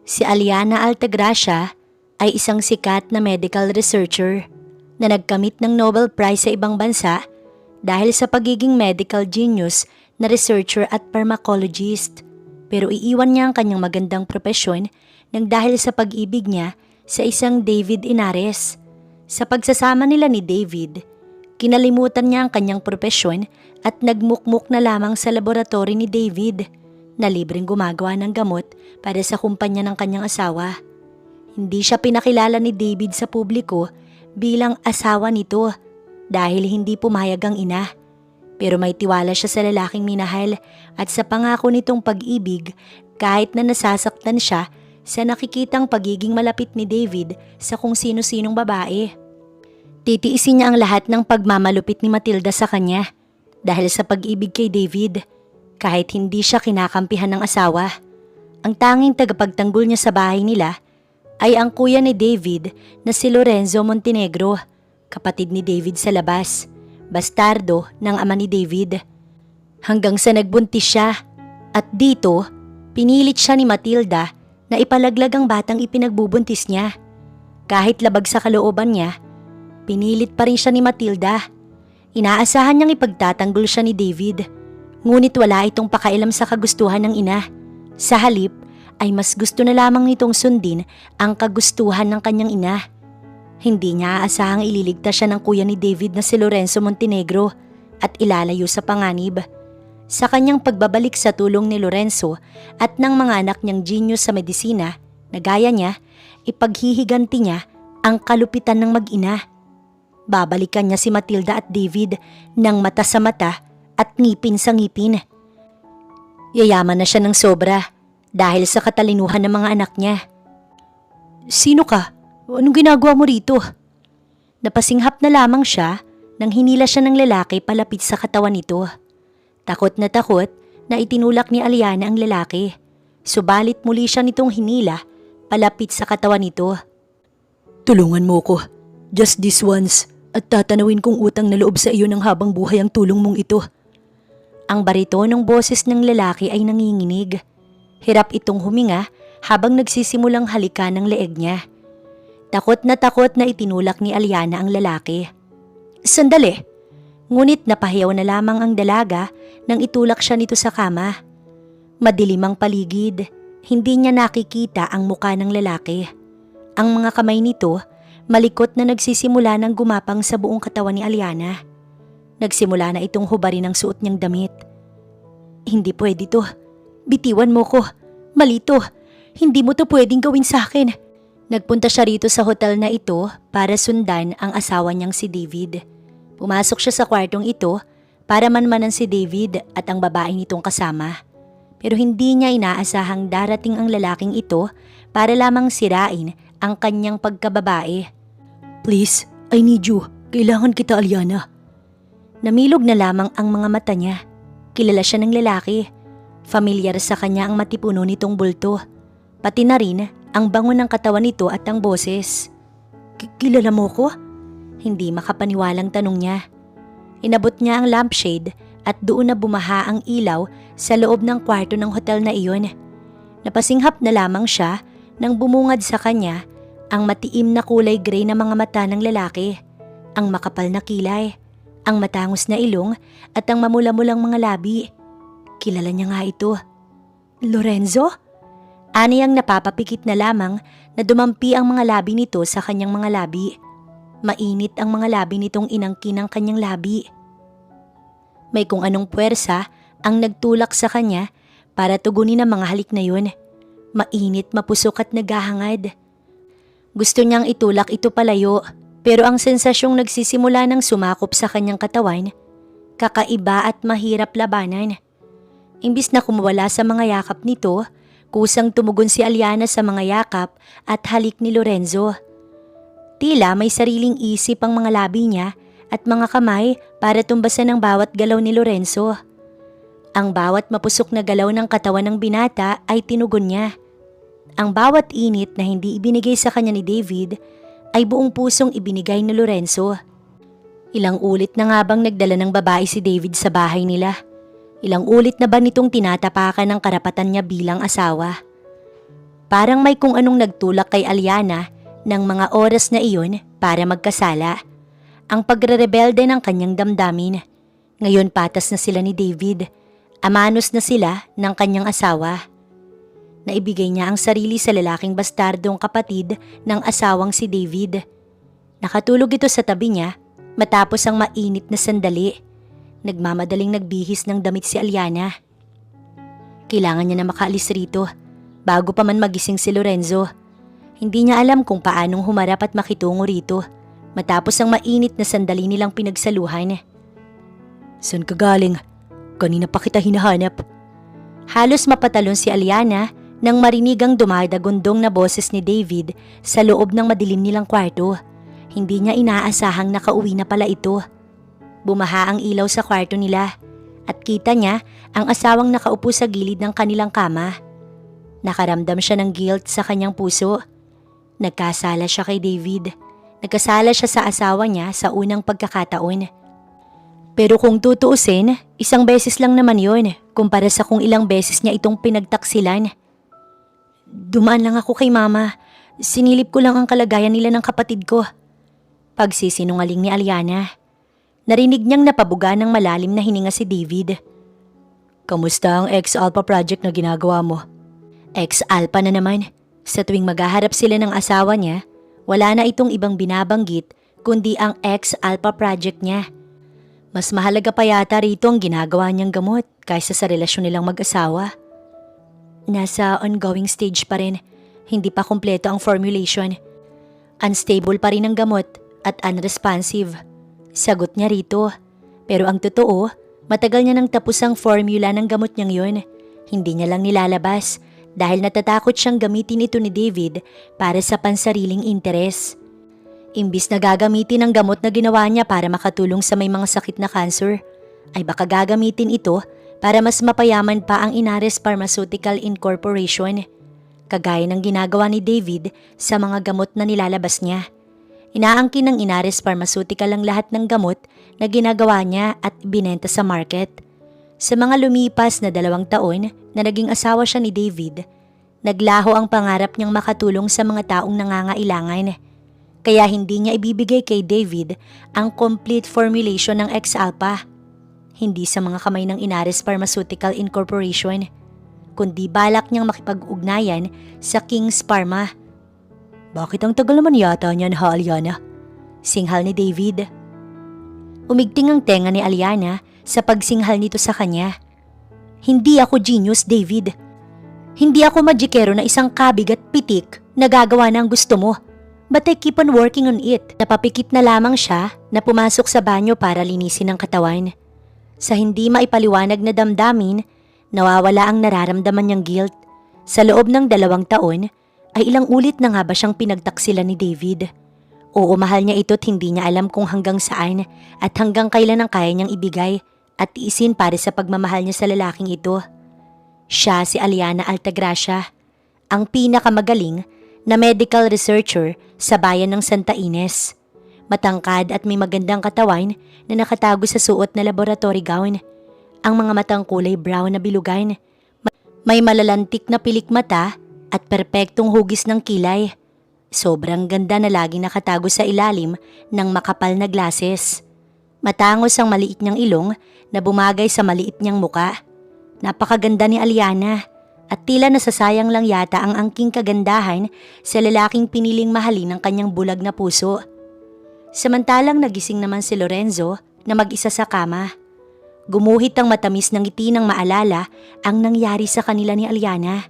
Si Aliana Altagracia ay isang sikat na medical researcher na nagkamit ng Nobel Prize sa ibang bansa dahil sa pagiging medical genius na researcher at pharmacologist. Pero iiwan niya ang kanyang magandang propesyon nang dahil sa pag-ibig niya sa isang David Inares. Sa pagsasama nila ni David, kinalimutan niya ang kanyang propesyon at nagmukmuk na lamang sa laboratory ni David na libreng gumagawa ng gamot para sa kumpanya ng kanyang asawa. Hindi siya pinakilala ni David sa publiko bilang asawa nito dahil hindi pumayag ang ina. Pero may tiwala siya sa lalaking minahal at sa pangako nitong pag-ibig kahit na nasasaktan siya sa nakikitang pagiging malapit ni David sa kung sino-sinong babae. Titiisin niya ang lahat ng pagmamalupit ni Matilda sa kanya dahil sa pag-ibig kay David kahit hindi siya kinakampihan ng asawa. Ang tanging tagapagtanggol niya sa bahay nila ay ang kuya ni David na si Lorenzo Montenegro, kapatid ni David sa labas, bastardo ng ama ni David. Hanggang sa nagbuntis siya at dito pinilit siya ni Matilda na ipalaglag ang batang ipinagbubuntis niya. Kahit labag sa kalooban niya, pinilit pa rin siya ni Matilda. Inaasahan niyang ipagtatanggol siya ni David, ngunit wala itong pakailam sa kagustuhan ng ina. Sa halip ay mas gusto na lamang nitong sundin ang kagustuhan ng kanyang ina. Hindi niya aasahang ililigtas siya ng kuya ni David na si Lorenzo Montenegro at ilalayo sa panganib. Sa kanyang pagbabalik sa tulong ni Lorenzo at ng mga anak niyang genius sa medisina na gaya niya, ipaghihiganti niya ang kalupitan ng mag-ina. Babalikan niya si Matilda at David ng mata sa mata at ngipin sa ngipin. Yayaman na siya ng sobra dahil sa katalinuhan ng mga anak niya. "Sino ka? Anong ginagawa mo rito?" Napasinghap na lamang siya nang hinila siya ng lalaki palapit sa katawan nito. Takot na itinulak ni Aliana ang lalaki. Subalit muli siya nitong hinila palapit sa katawan nito. "Tulungan mo ko. Just this once at tatanawin kong utang na loob sa iyo ng habang buhay ang tulong mong ito." Ang baritonong boses ng lalaki ay nanginginig. Hirap itong huminga habang nagsisimulang halikan ng leeg niya. Takot na itinulak ni Aliana ang lalaki. "Sandali!" Ngunit napahiyaw na lamang ang dalaga nang itulak siya nito sa kama. Madilim ang paligid, hindi niya nakikita ang muka ng lalaki. Ang mga kamay nito, malikot na nagsisimula ng gumapang sa buong katawan ni Aliana. Nagsimula na itong hubarin ang suot niyang damit. "Hindi pwede to. Bitiwan mo ko. Mali to. Hindi mo to pwedeng gawin sa akin." Nagpunta siya rito sa hotel na ito para sundan ang asawa niyang si David. Pumasok siya sa kwartong ito para manmanan si David at ang babaeng itong kasama. Pero hindi niya inaasahang darating ang lalaking ito para lamang sirain ang kanyang pagkababae. "Please, I need you. Kailangan kita, Aliana." Namilog na lamang ang mga mata niya. Kilala siya ng lalaki. Familiar sa kanya ang matipuno nitong bulto. Pati na rin ang bango ng katawan nito at ang boses. Kilala mo ko?" Hindi makapaniwalang tanong niya. Inabot niya ang lampshade at doon na bumaha ang ilaw sa loob ng kwarto ng hotel na iyon. Napasinghap na lamang siya nang bumungad sa kanya ang matiim na kulay gray na mga mata ng lalaki, ang makapal na kilay, ang matangos na ilong at ang mamula-mulang mga labi. Kilala niya nga ito. "Lorenzo?" Aniyang napapapikit na lamang na dumampi ang mga labi nito sa kanyang mga labi. Mainit ang mga labi nitong inangkin ng kanyang labi. May kung anong puwersa ang nagtulak sa kanya para tugunin ang mga halik na yun. Mainit, mapusok at naghahangad. Gusto niyang itulak ito palayo, pero ang sensasyong nagsisimula ng sumakop sa kanyang katawan, kakaiba at mahirap labanan. Imbis na kumawala sa mga yakap nito, kusang tumugon si Aliana sa mga yakap at halik ni Lorenzo. Tila may sariling isip ang mga labi niya at mga kamay para tumbasan ang bawat galaw ni Lorenzo. Ang bawat mapusok na galaw ng katawan ng binata ay tinugon niya. Ang bawat init na hindi ibinigay sa kanya ni David ay buong pusong ibinigay ni Lorenzo. Ilang ulit na nga bang nagdala ng babae si David sa bahay nila? Ilang ulit na ba nitong tinatapakan ang karapatan niya bilang asawa? Parang may kung anong nagtulak kay Aliana ng mga oras na iyon para magkasala. Ang pagre-rebelde ng kanyang damdamin. Ngayon patas na sila ni David. Amanos na sila ng kanyang asawa. Naibigay niya ang sarili sa lalaking bastardong kapatid ng asawang si David. Nakatulog ito sa tabi niya matapos ang mainit na sandali. Nagmamadaling nagbihis ng damit si Aliana. Kailangan niya na makaalis rito bago pa man magising si Lorenzo. Hindi niya alam kung paanong humarap at makitungo rito matapos ang mainit na sandali nilang pinagsaluhan. "Saan ka galing? Kanina pa kita hinahanap." Halos mapatalon si Aliana nang marinig ang dumadagundong na boses ni David sa loob ng madilim nilang kwarto. Hindi niya inaasahang nakauwi na pala ito. Bumaha ang ilaw sa kwarto nila at kita niya ang asawang nakaupo sa gilid ng kanilang kama. Nakaramdam siya ng guilt sa kanyang puso. Nagkasala siya kay David. Nagkasala siya sa asawa niya sa unang pagkakataon. Pero kung tutuusin, isang beses lang naman yun kumpara sa kung ilang beses niya itong pinagtaksilan. "Dumaan lang ako kay mama. Sinilip ko lang ang kalagayan nila ng kapatid ko." Pagsisinungaling ni Aliana. Narinig niyang napabuga ng malalim na hininga si David. "Kamusta ang ex-alpha project na ginagawa mo?" Ex-alpha na naman. Sa tuwing maghaharap sila ng asawa niya, wala na itong ibang binabanggit kundi ang ex-alpha project niya. Mas mahalaga pa yata rito ang ginagawa niyang gamot kaysa sa relasyon nilang mag-asawa. Nasa ongoing stage pa rin, hindi pa kumpleto ang formulation. Unstable pa rin ang gamot at unresponsive. Sagot niya rito. Pero ang totoo, matagal niya nang tapos ang formula ng gamot niyang yun. Hindi niya lang nilalabas dahil natatakot siyang gamitin ito ni David para sa pansariling interes. Imbis na gagamitin ang gamot na ginawa niya para makatulong sa may mga sakit na cancer, ay baka gagamitin ito para mas mapayaman pa ang Inares Pharmaceutical Incorporation, kagaya ng ginagawa ni David sa mga gamot na nilalabas niya. Inaangkin ng Inares Pharmaceutical ang lahat ng gamot na ginagawa niya at binenta sa market. Sa mga lumipas na 2 taon na naging asawa siya ni David, naglaho ang pangarap niyang makatulong sa mga taong nangangailangan. Kaya hindi niya ibibigay kay David ang complete formulation ng ex-alpha. Hindi sa mga kamay ng Inares Pharmaceutical Incorporation, kundi balak niyang makipag-ugnayan sa King's Pharma. "Bakit ang tagal naman yata niyan, ha, Aliana?" Singhal ni David. Umigting ang tenga ni Aliana sa pagsinghal nito sa kanya. "Hindi ako genius, David. Hindi ako magikero na isang kabig at pitik na gagawa na ang gusto mo. But I keep on working on it." Napapikit na lamang siya na pumasok sa banyo para linisin ang katawan. Sa hindi maipaliwanag na damdamin, nawawala ang nararamdaman niyang guilt. Sa loob ng 2 taon, ay ilang ulit na nga ba siyang pinagtaksilan ni David? Oo, mahal niya ito't hindi niya alam kung hanggang saan at hanggang kailan ang kaya niyang ibigay at tiisin para sa pagmamahal niya sa lalaking ito. Siya si Aliana Altagracia, ang pinakamagaling na medical researcher sa bayan ng Santa Ines. Matangkad at may magandang katawan na nakatago sa suot na laboratory gown. Ang mga matang kulay brown na bilugan. May malalantik na pilik mata at perpektong hugis ng kilay. Sobrang ganda na laging nakatago sa ilalim ng makapal na glasses. Matangos ang maliit niyang ilong na bumagay sa maliit niyang muka. Napakaganda ni Aliana. At tila nasasayang lang yata ang angking kagandahan sa lalaking piniling mahalin ng kanyang bulag na puso. Samantalang nagising naman si Lorenzo na mag-isa sa kama. Gumuhit ang matamis ng ngiti ng maalala ang nangyari sa kanila ni Aliana.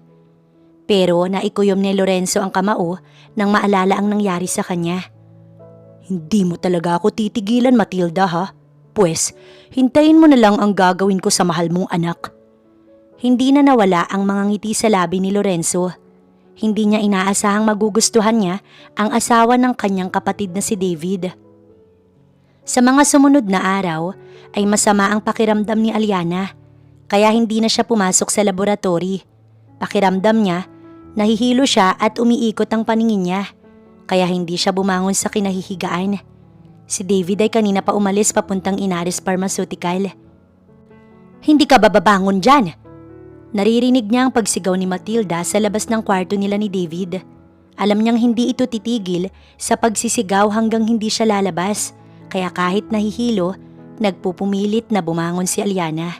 Pero naikuyom ni Lorenzo ang kamao nang maalala ang nangyari sa kanya. "Hindi mo talaga ako titigilan, Matilda, ha? Pwes, hintayin mo na lang ang gagawin ko sa mahal mong anak." Hindi na nawala ang mga ngiti sa labi ni Lorenzo. Hindi niya inaasahang magugustuhan niya ang asawa ng kanyang kapatid na si David. Sa mga sumunod na araw ay masama ang pakiramdam ni Aliana, kaya hindi na siya pumasok sa laboratory. Pakiramdam niya, nahihilo siya at umiikot ang paningin niya, kaya hindi siya bumangon sa kinahihigaan. Si David ay kanina pa umalis papuntang Inares Pharmaceutical. "Hindi ka bababangon dyan?" Naririnig niya ang pagsigaw ni Matilda sa labas ng kwarto nila ni David. Alam niyang hindi ito titigil sa pagsisigaw hanggang hindi siya lalabas, kaya kahit nahihilo, nagpupumilit na bumangon si Aliana.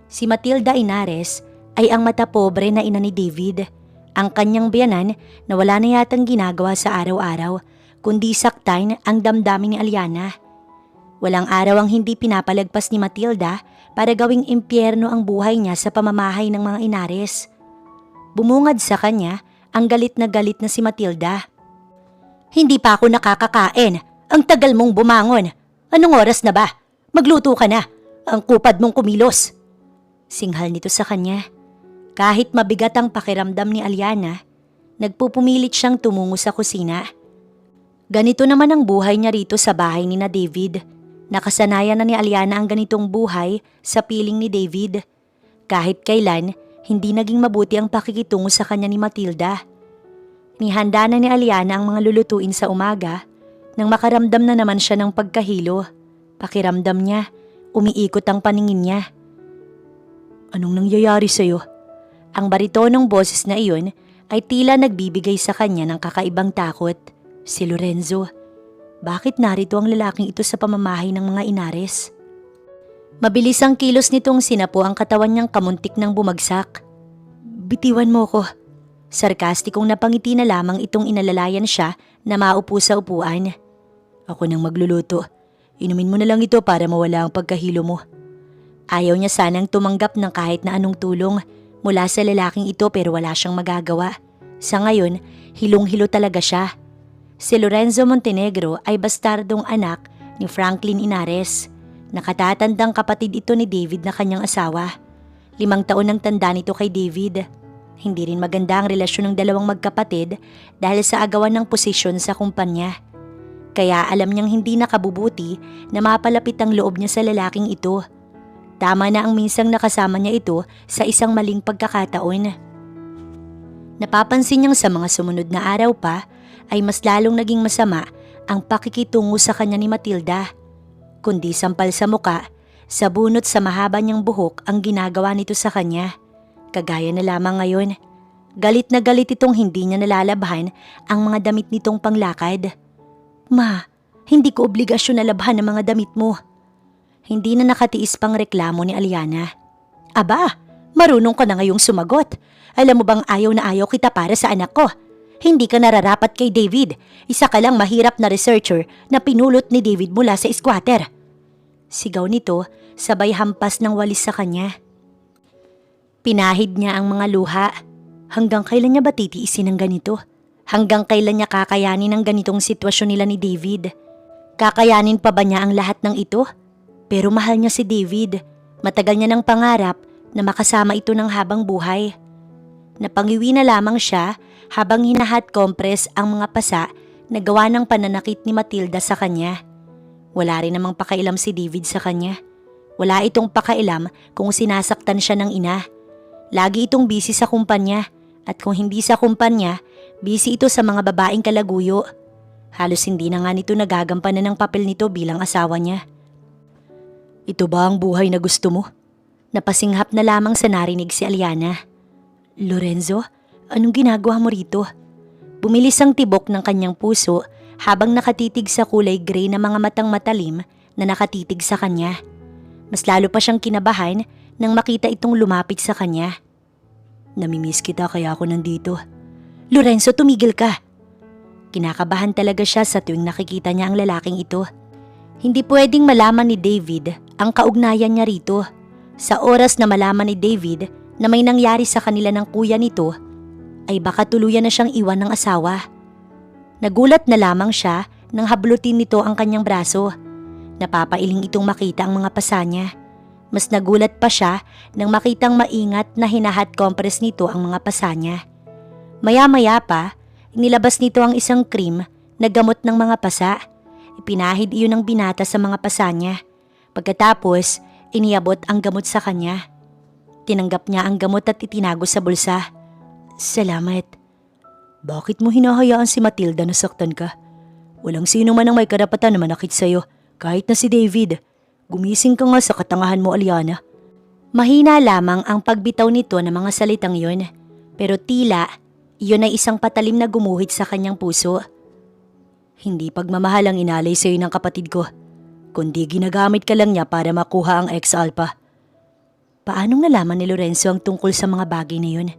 Si Matilda Inares ay ang mata pobre na ina ni David, ang kanyang biyanan na wala na yatang ginagawa sa araw-araw, kundi saktan ang damdamin ni Aliana. Walang araw ang hindi pinapalagpas ni Matilda para gawing impyerno ang buhay niya sa pamamahay ng mga Inares. Bumungad sa kanya ang galit na si Matilda. "Hindi pa ako nakakakain. Ang tagal mong bumangon. Anong oras na ba? Magluto ka na. Ang kupad mong kumilos." Singhal nito sa kanya. Kahit mabigat ang pakiramdam ni Aliana, nagpupumilit siyang tumungo sa kusina. Ganito naman ang buhay niya rito sa bahay ni na David. Nakasanayan na ni Aliana ang ganitong buhay sa piling ni David. Kahit kailan, hindi naging mabuti ang pakikitungo sa kanya ni Matilda. Nihanda na ni Aliana ang mga lulutuin sa umaga nang makaramdam na naman siya ng pagkahilo. Pakiramdam niya, umiikot ang paningin niya. "Anong nangyayari sa'yo?" Ang baritonong boses na iyon ay tila nagbibigay sa kanya ng kakaibang takot. Si Lorenzo. Bakit narito ang lalaking ito sa pamamahay ng mga Inares? Mabilis ang kilos nitong sinapo ang katawan niyang kamuntik ng bumagsak. "Bitiwan mo ko." Sarkastikong napangiti na lamang itong inalalayan siya na maupo sa upuan. "Ako nang magluluto. Inumin mo na lang ito para mawala ang pagkahilo mo." Ayaw niya sanang tumanggap ng kahit na anong tulong mula sa lalaking ito pero wala siyang magagawa. Sa ngayon, hilong-hilo talaga siya. Si Lorenzo Montenegro ay bastardong anak ni Franklin Inares. Nakatatandang kapatid ito ni David na kanyang asawa. 5 taon ang tanda nito kay David. Hindi rin maganda ang relasyon ng dalawang magkapatid dahil sa agawan ng posisyon sa kumpanya. Kaya alam niyang hindi nakabubuti na mapalapit ang loob niya sa lalaking ito. Tama na ang minsang nakasama niya ito sa isang maling pagkakataon. Napapansin niyang sa mga sumunod na araw pa ay mas lalong naging masama ang pakikitungo sa kanya ni Matilda. Kundi sampal sa muka, sa bunot sa mahaba niyang buhok ang ginagawa nito sa kanya. Kagaya na lamang ngayon. Galit na galit itong hindi niya nalalabhan ang mga damit nitong panglakad. "Ma, hindi ko obligasyon na labhan ang mga damit mo." Hindi na nakatiis pang reklamo ni Aliana. "Aba, marunong ka na ngayong sumagot. Alam mo bang ayaw na ayaw kita para sa anak ko? Hindi ka nararapat kay David. Isa ka lang mahirap na researcher na pinulot ni David mula sa squatter." Sigaw nito, sabay hampas ng walis sa kanya. Pinahid niya ang mga luha. Hanggang kailan niya ba titiisin ng ganito? Hanggang kailan niya kakayanin ang ganitong sitwasyon nila ni David? Kakayanin pa ba niya ang lahat ng ito? Pero mahal niya si David. Matagal niya ng pangarap na makasama ito ng habang buhay. Napangiwi na lamang siya habang hinahat compress ang mga pasa na gawa ng pananakit ni Matilda sa kanya. Wala rin namang pakailam si David sa kanya. Wala itong pakailam kung sinasaktan siya ng ina. Lagi itong busy sa kumpanya at kung hindi sa kumpanya, busy ito sa mga babaeng kalaguyo. Halos hindi na nga nito nagagampanan ng papel nito bilang asawa niya. "Ito ba ang buhay na gusto mo?" Napasinghap na lamang sa narinig si Aliana. "Lorenzo, anong ginagawa mo rito?" Bumilis ang tibok ng kanyang puso habang nakatitig sa kulay gray na mga matang matalim na nakatitig sa kanya. Mas lalo pa siyang kinabahan nang makita itong lumapit sa kanya. "Namimiss kita kaya ako nandito." "Lorenzo, tumigil ka." Kinakabahan talaga siya sa tuwing nakikita niya ang lalaking ito. Hindi pwedeng malaman ni David ang kaugnayan niya rito. Sa oras na malaman ni David na may nangyari sa kanila ng kuya nito, ay baka tuluyan na siyang iwan ng asawa. Nagulat na lamang siya nang hablutin nito ang kanyang braso. Napapailing itong makita ang mga pasa niya. Mas nagulat pa siya nang makitang maingat na hinahat compress nito ang mga pasa niya. Maya-maya pa, inilabas nito ang isang cream na gamot ng mga pasa. Ipinahid iyon ng binata sa mga pasa niya. Pagkatapos, iniabot ang gamot sa kanya. Tinanggap niya ang gamot at itinago sa bulsa. "Salamat." "Bakit mo hinahayaan si Matilda na saktan ka? Walang sino man ang may karapatan na manakit sa'yo, kahit na si David. Gumising ka nga sa katangahan mo, Aliana." Mahina lamang ang pagbitaw nito ng mga salitang yun, pero tila iyon ay isang patalim na gumuhit sa kanyang puso. Hindi pagmamahal ang inalay sa iyo ng kapatid ko, kundi ginagamit ka lang niya para makuha ang ex-alpha. Paanong nalaman ni Lorenzo ang tungkol sa mga bagay na yun?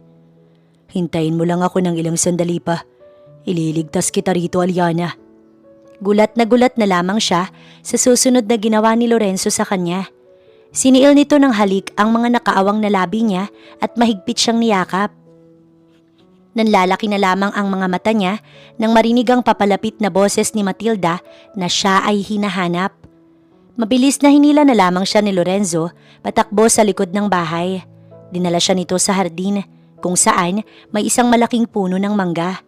Hintayin mo lang ako ng ilang sandali pa. Ililigtas kita rito, Aliana. Gulat na lamang siya sa susunod na ginawa ni Lorenzo sa kanya. Siniil nito ng halik ang mga nakaawang na labi niya at mahigpit siyang niyakap. Nanlalaki na lamang ang mga mata niya nang marinig ang papalapit na boses ni Matilda na siya ay hinahanap. Mabilis na hinila na lamang siya ni Lorenzo patakbo sa likod ng bahay. Dinala siya nito sa hardin kung saan may isang malaking puno ng mangga.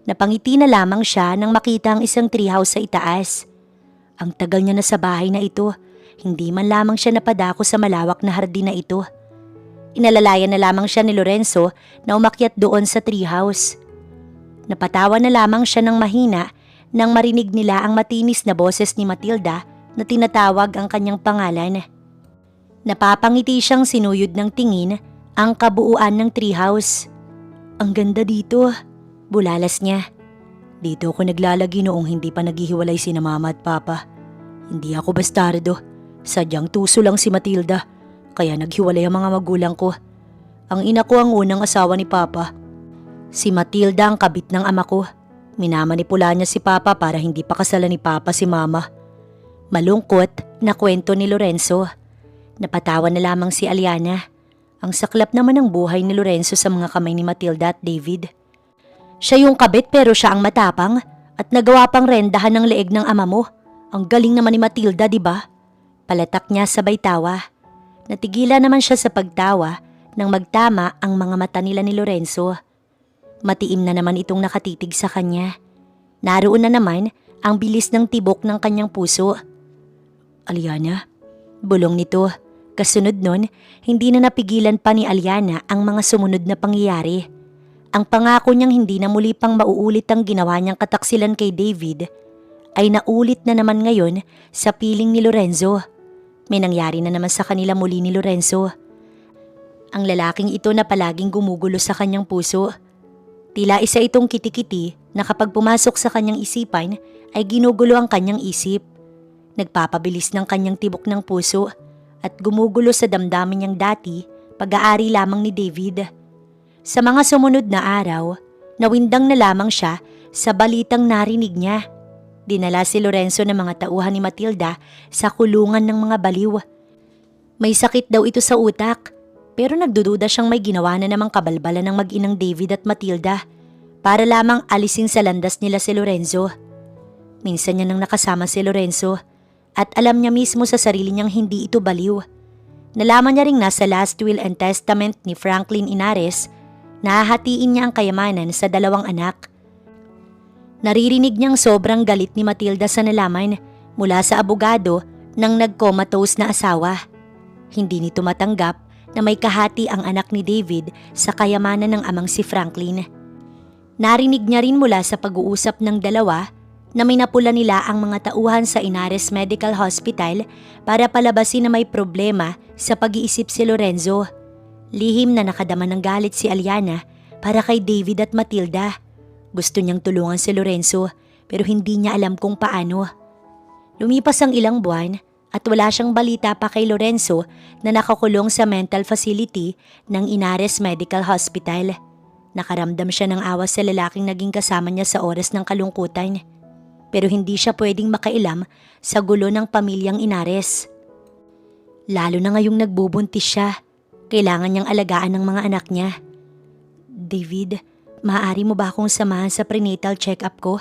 Napangiti na lamang siya nang makita ang isang treehouse sa itaas. Ang tagal niya na sa bahay na ito. Hindi man lamang siya napadako sa malawak na hardin na ito. Inalalayan na lamang siya ni Lorenzo na umakyat doon sa treehouse. Napatawa na lamang siya ng mahina nang marinig nila ang matinis na boses ni Matilda na tinatawag ang kanyang pangalan. Napapangiti siyang sinuyod ng tingin ang kabuuan ng treehouse. Ang ganda dito, bulalas niya. Dito ako naglalagi noong hindi pa naghihiwalay sina Mama at Papa. Hindi ako bastardo. Sadyang tuso lang si Matilda, kaya naghiwalay ang mga magulang ko. Ang ina ko ang unang asawa ni Papa. Si Matilda ang kabit ng ama ko. Minamanipula niya si Papa para hindi pa kasalan ni Papa si Mama. Malungkot na kwento ni Lorenzo. Napatawa na lamang si Aliana. Ang saklap naman ng buhay ni Lorenzo sa mga kamay ni Matilda at David. Siya yung kabit pero siya ang matapang at nagawa pang rendahan ng leeg ng ama mo. Ang galing naman ni Matilda, di ba? Palatak niya sabay tawa. Natigila naman siya sa pagtawa nang magtama ang mga mata nila ni Lorenzo. Matiim na naman itong nakatitig sa kanya. Naroon na naman ang bilis ng tibok ng kanyang puso. Aliana, bulong nito. Kasunod nun, hindi na napigilan pa ni Aliana ang mga sumunod na pangyayari. Ang pangako niyang hindi na muli pang mauulit ang ginawa niyang kataksilan kay David ay naulit na naman ngayon sa piling ni Lorenzo. May nangyari na naman sa kanila muli ni Lorenzo. Ang lalaking ito na palaging gumugulo sa kanyang puso. Tila isa itong kitikiti na kapag pumasok sa kanyang isipan ay ginugulo ang kanyang isip. Nagpapabilis ng kanyang tibok ng puso at gumugulo sa damdamin niyang dati pag-aari lamang ni David. Sa mga sumunod na araw, nawindang na lamang siya sa balitang narinig niya. Dinala si Lorenzo ng mga tauhan ni Matilda sa kulungan ng mga baliw. May sakit daw ito sa utak, pero nagdududa siyang may ginawa na namang kabalbalan ng mag-inang David at Matilda para lamang alisin sa landas nila si Lorenzo. Minsan niya nang nakasama si Lorenzo at alam niya mismo sa sarili niyang hindi ito baliw. Nalaman niya ring nasa last will and testament ni Franklin Inares na hahatiin niya ang kayamanan sa 2 anak. Naririnig niyang sobrang galit ni Matilda sa nalaman mula sa abogado ng nag-comatose na asawa. Hindi nito matanggap na may kahati ang anak ni David sa kayamanan ng amang si Franklin. Narinig niya rin mula sa pag-uusap ng dalawa na may napula nila ang mga tauhan sa Inares Medical Hospital para palabasin na may problema sa pag-iisip si Lorenzo. Lihim na nakadama ng galit si Aliana para kay David at Matilda. Gusto niyang tulungan si Lorenzo pero hindi niya alam kung paano. Lumipas ang ilang buwan at wala siyang balita pa kay Lorenzo na nakakulong sa mental facility ng Inares Medical Hospital. Nakaramdam siya ng awa sa lalaking naging kasama niya sa oras ng kalungkutan. Pero hindi siya pwedeng makailam sa gulo ng pamilyang Inares. Lalo na ngayong nagbubuntis siya, kailangan niyang alagaan ng mga anak niya. David, maaari mo ba akong samahan sa prenatal check-up ko?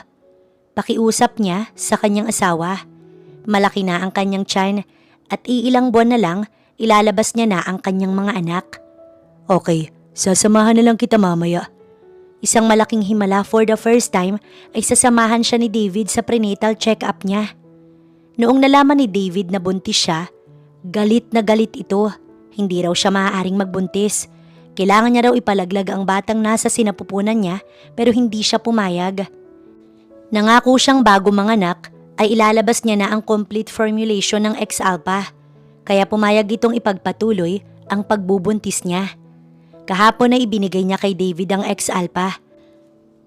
Pakiusap niya sa kanyang asawa. Malaki na ang kanyang tiyan at iilang buwan na lang ilalabas niya na ang kanyang mga anak. Okay, sasamahan na lang kita mamaya. Isang malaking himala for the first time ay sasamahan siya ni David sa prenatal check-up niya. Noong nalaman ni David na buntis siya, galit na galit ito. Hindi raw siya maaaring magbuntis. Kailangan niya raw ipalaglag ang batang nasa sinapupunan niya pero hindi siya pumayag. Nangako siyang bago manganak ay ilalabas niya na ang complete formulation ng ex-alpha. Kaya pumayag itong ipagpatuloy ang pagbubuntis niya. Kahapon na ibinigay niya kay David ang X-Alpha.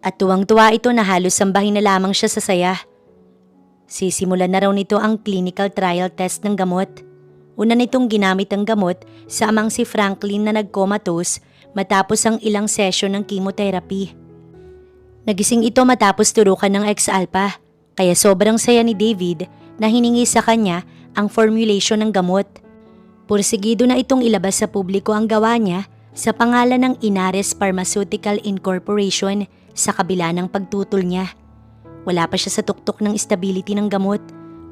At tuwang-tuwa ito na halos sambahin na lamang siya sa saya. Sisimulan na raw nito ang clinical trial test ng gamot. Una nitong ginamit ang gamot sa amang si Franklin na nag-comatose matapos ang ilang session ng chemotherapy. Nagising ito matapos turukan ng X-Alpha, kaya sobrang saya ni David na hiningi sa kanya ang formulation ng gamot. Pursigido na itong ilabas sa publiko ang gawa niya sa pangalan ng Inares Pharmaceutical Incorporation sa kabila ng pagtutol niya. Wala pa siya sa tuktok ng stability ng gamot,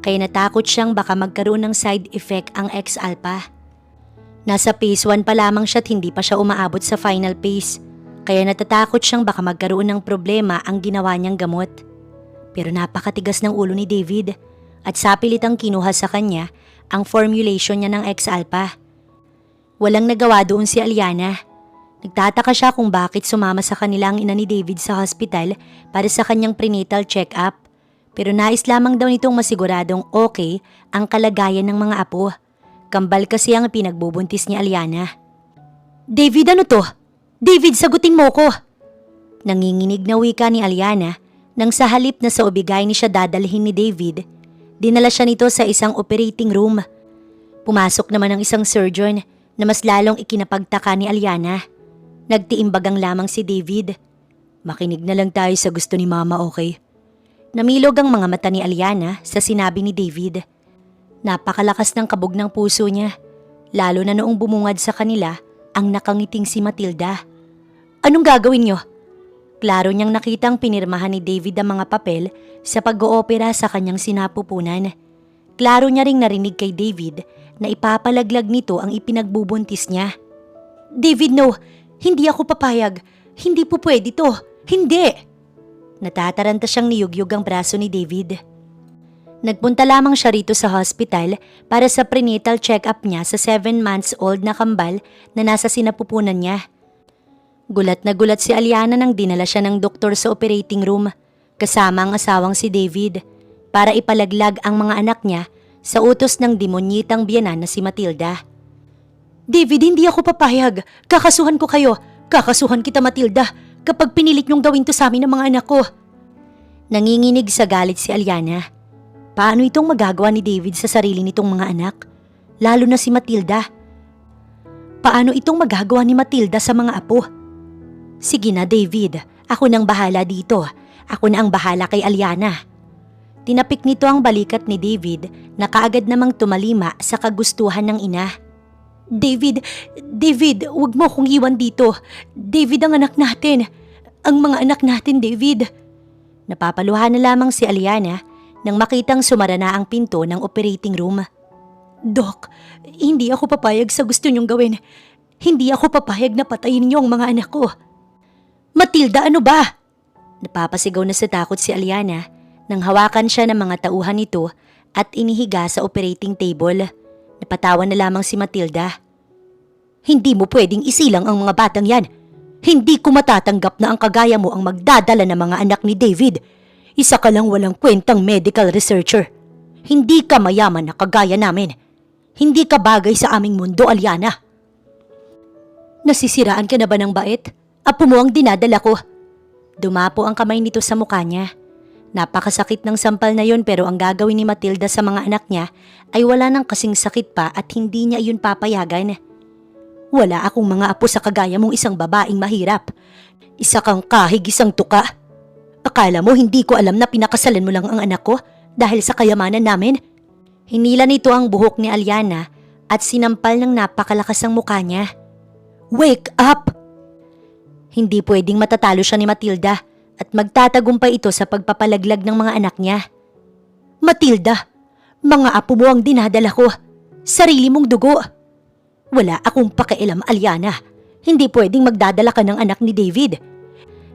kaya natakot siyang baka magkaroon ng side effect ang X-Alpha. Nasa phase 1 pa lamang siya at hindi pa siya umaabot sa final phase, kaya natatakot siyang baka magkaroon ng problema ang ginawa niyang gamot. Pero napakatigas ng ulo ni David at sapilitang kinuha sa kanya ang formulation niya ng X-Alpha. Walang nagawa doon si Aliana. Nagtataka siya kung bakit sumama sa kanila ang ina ni David sa hospital para sa kanyang prenatal check-up. Pero nais lamang daw nitong masiguradong okay ang kalagayan ng mga apo. Kambal kasi ang pinagbubuntis ni Aliana. "David, ano to? David, sagutin mo ko!" Nanginginig na wika ni Aliana nang sa halip na sa ubigay ni siya dadalhin ni David, dinala siya nito sa isang operating room. Pumasok naman ang isang surgeon na mas lalong ikinapagtaka ni Aliana. Nagtiimbagang lamang si David. "Makinig na lang tayo sa gusto ni Mama, okay?" Namilog ang mga mata ni Aliana sa sinabi ni David. Napakalakas ng kabog ng puso niya, lalo na noong bumungad sa kanila ang nakangiting si Matilda. "Anong gagawin niyo?" Klaro niyang nakitang pinirmahan ni David ang mga papel sa pag-oopera sa kanyang sinapupunan. Klaro niya ring narinig kay David na ipapalaglag nito ang ipinagbubuntis niya. "David, no! Hindi ako papayag! Hindi po pwede to! Hindi!" Natataranta siyang niyugyug ang braso ni David. Nagpunta lamang siya rito sa hospital para sa prenatal check-up niya sa 7 months old na kambal na nasa sinapupunan niya. Gulat na gulat si Aliana nang dinala siya ng doktor sa operating room kasama ang asawang si David para ipalaglag ang mga anak niya sa utos ng demonyitang biyenan na si Matilda. "David, hindi ako papayag. Kakasuhan ko kayo. Kakasuhan kita, Matilda, kapag pinilit niyong gawin to sa amin ng mga anak ko." Nanginginig sa galit si Aliana. Paano itong magagawa ni David sa sarili nitong mga anak? Lalo na si Matilda. Paano itong magagawa ni Matilda sa mga apo? "Sige na, David. Ako nang bahala dito. Ako na ang bahala kay Aliana." Tinapik nito ang balikat ni David na kaagad namang tumalima sa kagustuhan ng ina. David, huwag mo akong iwan dito. David, ang anak natin. Ang mga anak natin, David." Napapaluhan na lamang si Aliana nang makitang sumara na ang pinto ng operating room. "Doc, hindi ako papayag sa gusto niyong gawin. Hindi ako papayag na patayin niyo ang mga anak ko." "Matilda, ano ba?" Napapasigaw na sa takot si Aliana nang hawakan siya ng mga tauhan nito at inihiga sa operating table. Napatawa na lamang si Matilda. "Hindi mo pwedeng isilang ang mga batang yan. Hindi ko matatanggap na ang kagaya mo ang magdadala ng mga anak ni David. Isa ka lang walang kwentang medical researcher. Hindi ka mayaman na kagaya namin. Hindi ka bagay sa aming mundo, Aliana." "Nasisiraan ka na ba ng bait? Apo mo ang dinadala ko." Dumapo ang kamay nito sa mukha niya. Napakasakit ng sampal na yun, pero ang gagawin ni Matilda sa mga anak niya ay wala nang kasing sakit pa at hindi niya iyon papayagan. "Wala akong mga apo sa kagaya mong isang babaeng mahirap. Isa kang kahig, isang tuka. Akala mo hindi ko alam na pinakasalan mo lang ang anak ko dahil sa kayamanan namin?" Hinila nito ang buhok ni Aliana at sinampal ng napakalakas ang mukha niya. "Wake up!" Hindi pwedeng matatalo siya ni Matilda at magtatagumpay ito sa pagpapalaglag ng mga anak niya. "Matilda, mga apo mo ang dinadala ko. Sarili mong dugo. Wala akong pakialam, Aliana. Hindi pwedeng magdadala ka ng anak ni David.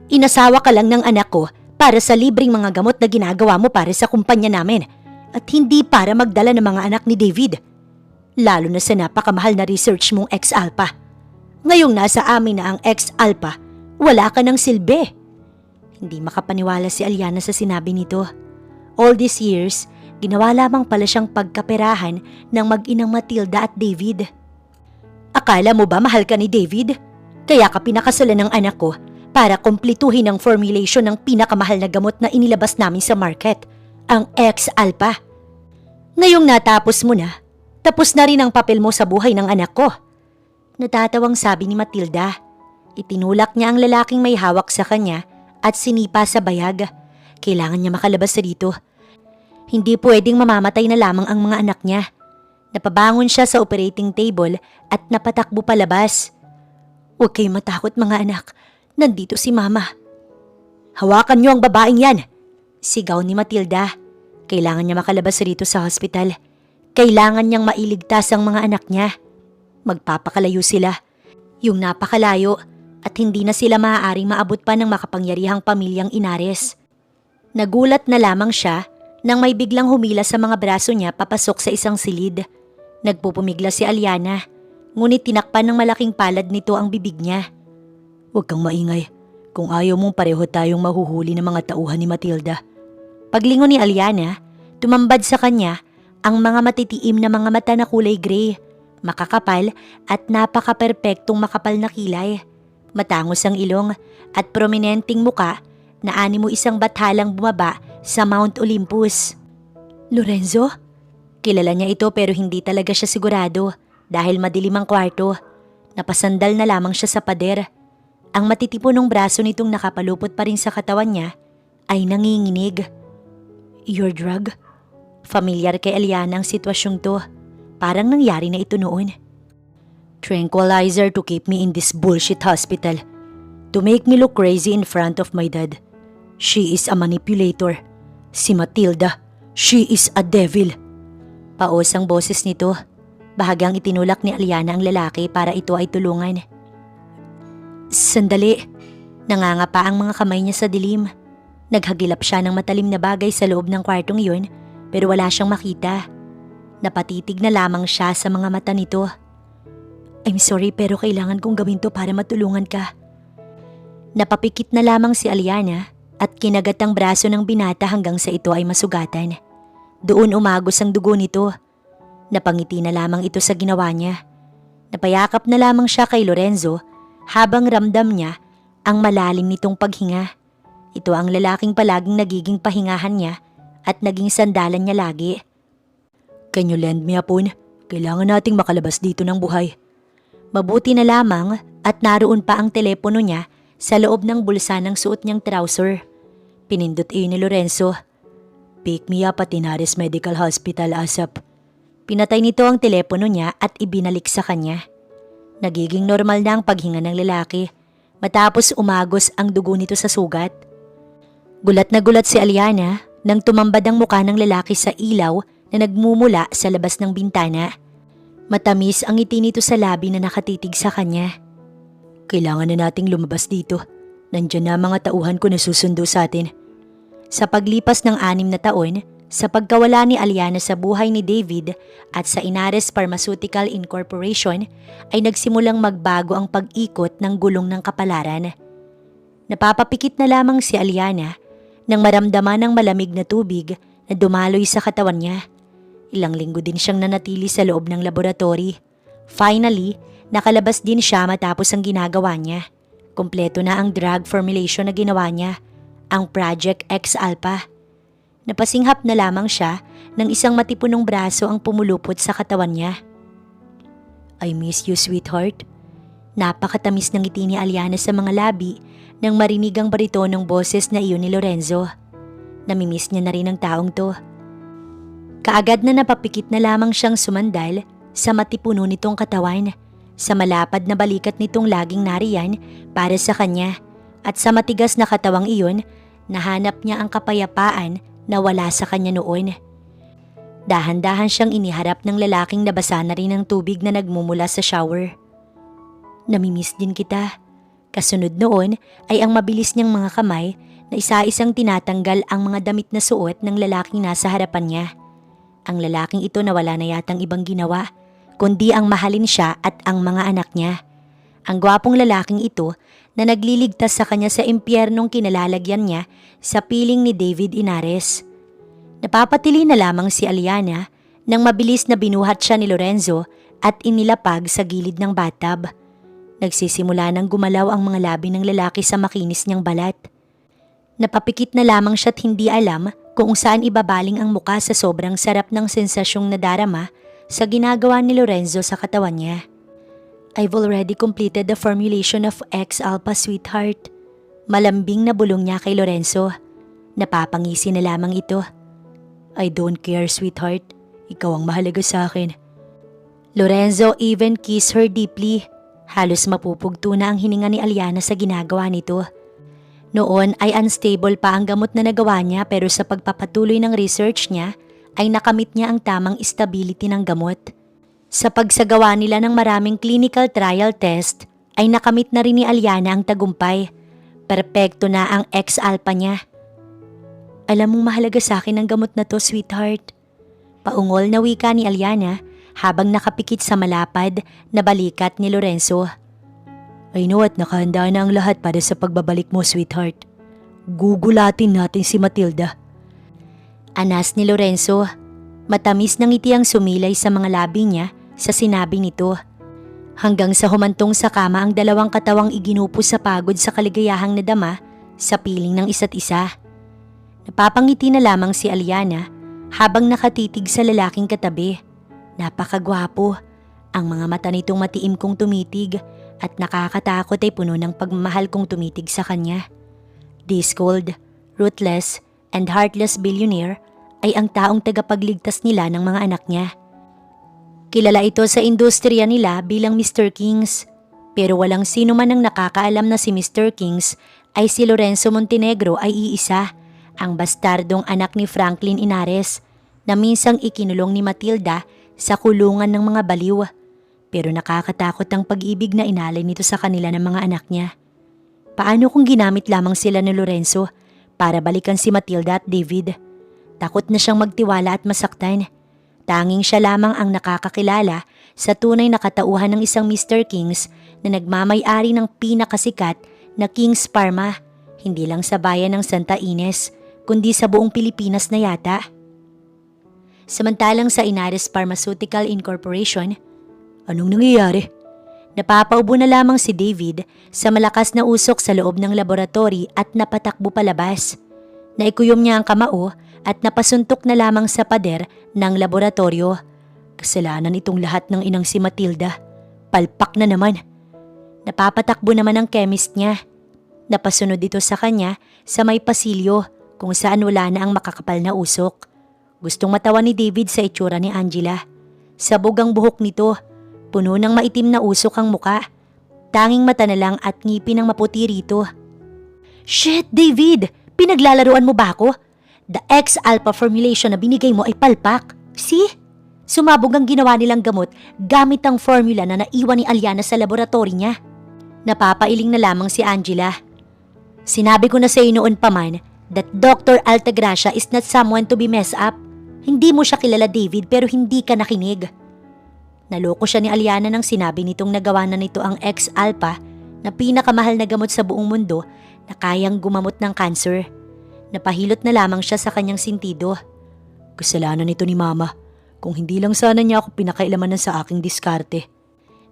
Inasawa ka lang ng anak ko para sa libreng mga gamot na ginagawa mo para sa kumpanya namin at hindi para magdala ng mga anak ni David. Lalo na sa napakamahal na research mong X-Alpha. Ngayong nasa amin na ang X-Alpha, wala ka ng silbi." Hindi makapaniwala si Aliana sa sinabi nito. All these years, ginawa lamang pala siyang pagkaperahan ng mag-inang Matilda at David. Akala mo ba mahal ka ni David? Kaya ka pinakasalan ng anak ko para kumpletuhin ang formulation ng pinakamahal na gamot na inilabas namin sa market, ang X-Alpha. Ngayong natapos mo na, tapos na rin ang papel mo sa buhay ng anak ko. Natatawang sabi ni Matilda. Itinulak niya ang lalaking may hawak sa kanya at sinipa sa bayag. Kailangan niya makalabas sa dito. Hindi pwedeng mamamatay na lamang ang mga anak niya. Napabangon siya sa operating table at napatakbo palabas. Huwag kayong matakot mga anak. Nandito si Mama. Hawakan niyo ang babaeng yan! Sigaw ni Matilda. Kailangan niya makalabas rito sa hospital. Kailangan niyang mailigtas ang mga anak niya. Magpapakalayo sila. Yung napakalayo at hindi na sila maaaring maabot pa ng makapangyarihang pamilyang Inares. Nagulat na lamang siya nang may biglang humila sa mga braso niya papasok sa isang silid. Nagpupumigla si Aliana, ngunit tinakpan ng malaking palad nito ang bibig niya. Huwag kang maingay. Kung ayaw mong pareho tayong mahuhuli ng mga tauhan ni Matilda. Paglingon ni Aliana, tumambad sa kanya ang mga matitiim na mga mata na kulay gray, makakapal at napaka-perpektong makapal na kilay. Matangos ang ilong at prominenteng muka na animo isang bathalang bumaba sa Mount Olympus. Lorenzo? Kilala niya ito pero hindi talaga siya sigurado dahil madilim ang kwarto. Napasandal na lamang siya sa pader. Ang matitipunong braso nitong nakapalupot pa rin sa katawan niya ay nanginginig. Your drug? Familiar kay Aliana ang sitwasyong to. Parang nangyari na ito noon. Tranquilizer to keep me in this bullshit hospital. To make me look crazy in front of my dad. She is a manipulator. Si Matilda, she is a devil. Paos ang boses nito. Bahagyang itinulak ni Aliana ang lalaki para ito ay tulungan. Sandali. Nangangapa ang mga kamay niya sa dilim. Naghagilap siya ng matalim na bagay sa loob ng kwartong iyon pero wala siyang makita. Napatitig na lamang siya sa mga mata nito. I'm sorry pero kailangan kong gawin to para matulungan ka. Napapikit na lamang si Aliana at kinagat ang braso ng binata hanggang sa ito ay masugatan. Doon umagos ang dugo nito. Napangiti na lamang ito sa ginawa niya. Napayakap na lamang siya kay Lorenzo habang ramdam niya ang malalim nitong paghinga. Ito ang lalaking palaging nagiging pahingahan niya at naging sandalan niya lagi. Can you lend me a phone? Kailangan nating makalabas dito ng buhay. Mabuti na lamang at naroon pa ang telepono niya sa loob ng bulsa ng suot niyang trouser. Pinindot ni Lorenzo. Pick me up at Inares Medical Hospital ASAP. Pinatay nito ang telepono niya at ibinalik sa kanya. Nagiging normal na ang paghinga ng lalaki matapos umagos ang dugo nito sa sugat. Gulat na gulat si Aliana nang tumambad ang mukha ng lalaki sa ilaw na nagmumula sa labas ng bintana. Matamis ang ngiti nito sa labi na nakatitig sa kanya. Kailangan na nating lumabas dito. Nandiyan na mga tauhan ko na susundo sa atin. Sa paglipas ng 6 na taon, sa pagkawala ni Aliana sa buhay ni David at sa Inares Pharmaceutical Incorporation ay nagsimulang magbago ang pag-ikot ng gulong ng kapalaran. Napapapikit na lamang si Aliana nang maramdaman ng malamig na tubig na dumaloy sa katawan niya. Ilang linggo din siyang nanatili sa loob ng laboratory. Finally, nakalabas din siya matapos ang ginagawa niya. Kompleto na ang drug formulation na ginawa niya, ang Project X-Alpha. Napasinghap na lamang siya nang isang matipunong braso ang pumulupot sa katawan niya. I miss you, sweetheart. Napakatamis ng ngiti ni Aliana sa mga labi nang marinig ang baritonong boses na iyon ni Lorenzo. Namimiss niya na rin ang taong to. Kaagad na napapikit na lamang siyang sumandal sa matipuno nitong katawan, sa malapad na balikat nitong laging nariyan para sa kanya, at sa matigas na katawang iyon, nahanap niya ang kapayapaan na wala sa kanya noon. Dahan-dahan siyang iniharap ng lalaking nabasa na rin ng tubig na nagmumula sa shower. Namimiss din kita. Kasunod noon ay ang mabilis niyang mga kamay na isa-isang tinatanggal ang mga damit na suot ng lalaking nasa harapan niya. Ang lalaking ito na wala na yatang ibang ginawa, kundi ang mahalin siya at ang mga anak niya. Ang gwapong lalaking ito na nagliligtas sa kanya sa impyernong kinalalagyan niya sa piling ni David Inares. Napapatili na lamang si Aliana nang mabilis na binuhat siya ni Lorenzo at inilapag sa gilid ng bathtub. Nagsisimula nang gumalaw ang mga labi ng lalaki sa makinis niyang balat. Napapikit na lamang siya't hindi alam kung saan ibabaling ang muka sa sobrang sarap ng sensasyong nadarama sa ginagawa ni Lorenzo sa katawan niya. I've already completed the formulation of X-Alpha, sweetheart. Malambing na bulong niya kay Lorenzo. Napapangisi na lamang ito. I don't care, sweetheart. Ikaw ang mahalaga sa akin. Lorenzo even kissed her deeply. Halos mapupugto na ang hininga ni Aliana sa ginagawa nito. Noon ay unstable pa ang gamot na nagawa niya pero sa pagpapatuloy ng research niya ay nakamit niya ang tamang stability ng gamot. Sa pagsagawa nila ng maraming clinical trial test ay nakamit na rin ni Aliana ang tagumpay. Perpekto na ang X-Alpha niya. Alam mong mahalaga sa akin ang gamot na to, sweetheart. Paungol na wika ni Aliana habang nakapikit sa malapad na balikat ni Lorenzo. I know at nakahanda na ang lahat para sa pagbabalik mo, sweetheart. Gugulatin natin si Matilda. Anas ni Lorenzo. Matamis ng ngiti ang sumilay sa mga labi niya sa sinabi nito. Hanggang sa humantong sa kama ang dalawang katawang iginupo sa pagod sa kaligayahang nadama sa piling ng isa't isa. Napapangiti na lamang si Aliana habang nakatitig sa lalaking katabi. Napakagwapo. Ang mga mata nitong matiim kong tumitig at nakakatakot ay puno ng pagmamahal kong tumitig sa kanya. This cold, ruthless, and heartless billionaire ay ang taong tagapagligtas nila ng mga anak niya. Kilala ito sa industriya nila bilang Mr. Kings, pero walang sino man ang nakakaalam na si Mr. Kings ay si Lorenzo Montenegro ay iisa, ang bastardong anak ni Franklin Inares na minsang ikinulong ni Matilda sa kulungan ng mga baliw. Pero nakakatakot ang pag-ibig na inalay nito sa kanila ng mga anak niya. Paano kung ginamit lamang sila ni Lorenzo para balikan si Matilda at David? Takot na siyang magtiwala at masaktan. Tanging siya lamang ang nakakakilala sa tunay na katauhan ng isang Mr. Kings na nagmamay-ari ng pinakasikat na Kings Pharma, hindi lang sa bayan ng Santa Ines, kundi sa buong Pilipinas na yata. Samantalang sa Inares Pharmaceutical Incorporation, anong nangyayari? Napapaubo na lamang si David sa malakas na usok sa loob ng laboratory at napatakbo palabas. Naikuyom niya ang kamao at napasuntok na lamang sa pader ng laboratorio. Kasalanan itong lahat ng inang si Matilda. Palpak na naman. Napapatakbo naman ang chemist niya. Napasunod ito sa kanya sa may pasilyo kung saan wala na ang makakapal na usok. Gustong matawa ni David sa itsura ni Angela. Sabog ang buhok nito. Puno ng maitim na usok ang muka. Tanging mata na lang at ngipin ang maputi rito. Shit, David! Pinaglalaruan mo ba ako? The X-Alpha formulation na binigay mo ay palpak. See? Sumabog ang ginawa nilang gamot gamit ang formula na naiwan ni Aliana sa laboratory niya. Napapailing na lamang si Angela. Sinabi ko na sa iyo noon pa man that Dr. Altagracia is not someone to be messed up. Hindi mo siya kilala, David, pero hindi ka nakinig. Naloko siya ni Aliana nang sinabi nitong nagawa na nito ang X-Alpha na pinakamahal na gamot sa buong mundo na kayang gumamot ng cancer. Napahilot na lamang siya sa kanyang sintido. Kasalanan nito ni Mama. Kung hindi lang sana niya ako pinakailaman sa aking diskarte.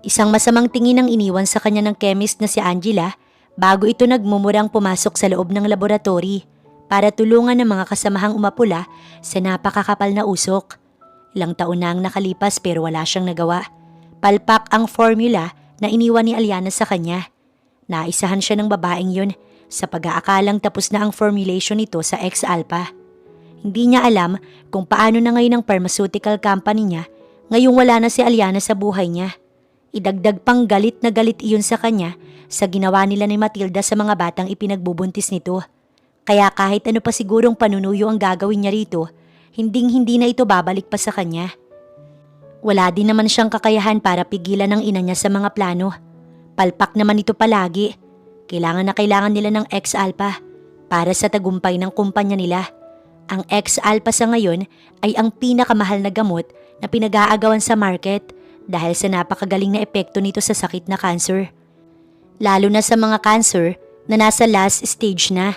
Isang masamang tingin ang iniwan sa kanya ng chemist na si Angela bago ito nagmumurang pumasok sa loob ng laboratory para tulungan ng mga kasamahang umapula sa napakakapal na usok. Ilang taon na ang nakalipas pero wala siyang nagawa. Palpak ang formula na iniwan ni Aliana sa kanya. Naisahan siya ng babaeng yun sa pag-aakalang tapos na ang formulation nito sa X-Alpha. Hindi niya alam kung paano na ngayon ang pharmaceutical company niya ngayong wala na si Aliana sa buhay niya. Idagdag pang galit na galit iyon sa kanya sa ginawa nila ni Matilda sa mga batang ipinagbubuntis nito. Kaya kahit ano pa sigurong panunuyo ang gagawin niya rito, hinding-hindi na ito babalik pa sa kanya. Wala din naman siyang kakayahan para pigilan ang ina niya sa mga plano. Palpak naman ito palagi. Kailangan na kailangan nila ng X-Alpha para sa tagumpay ng kumpanya nila. Ang X-Alpha sa ngayon ay ang pinakamahal na gamot na pinag-aagawan sa market dahil sa napakagaling na epekto nito sa sakit na cancer. Lalo na sa mga cancer na nasa last stage na.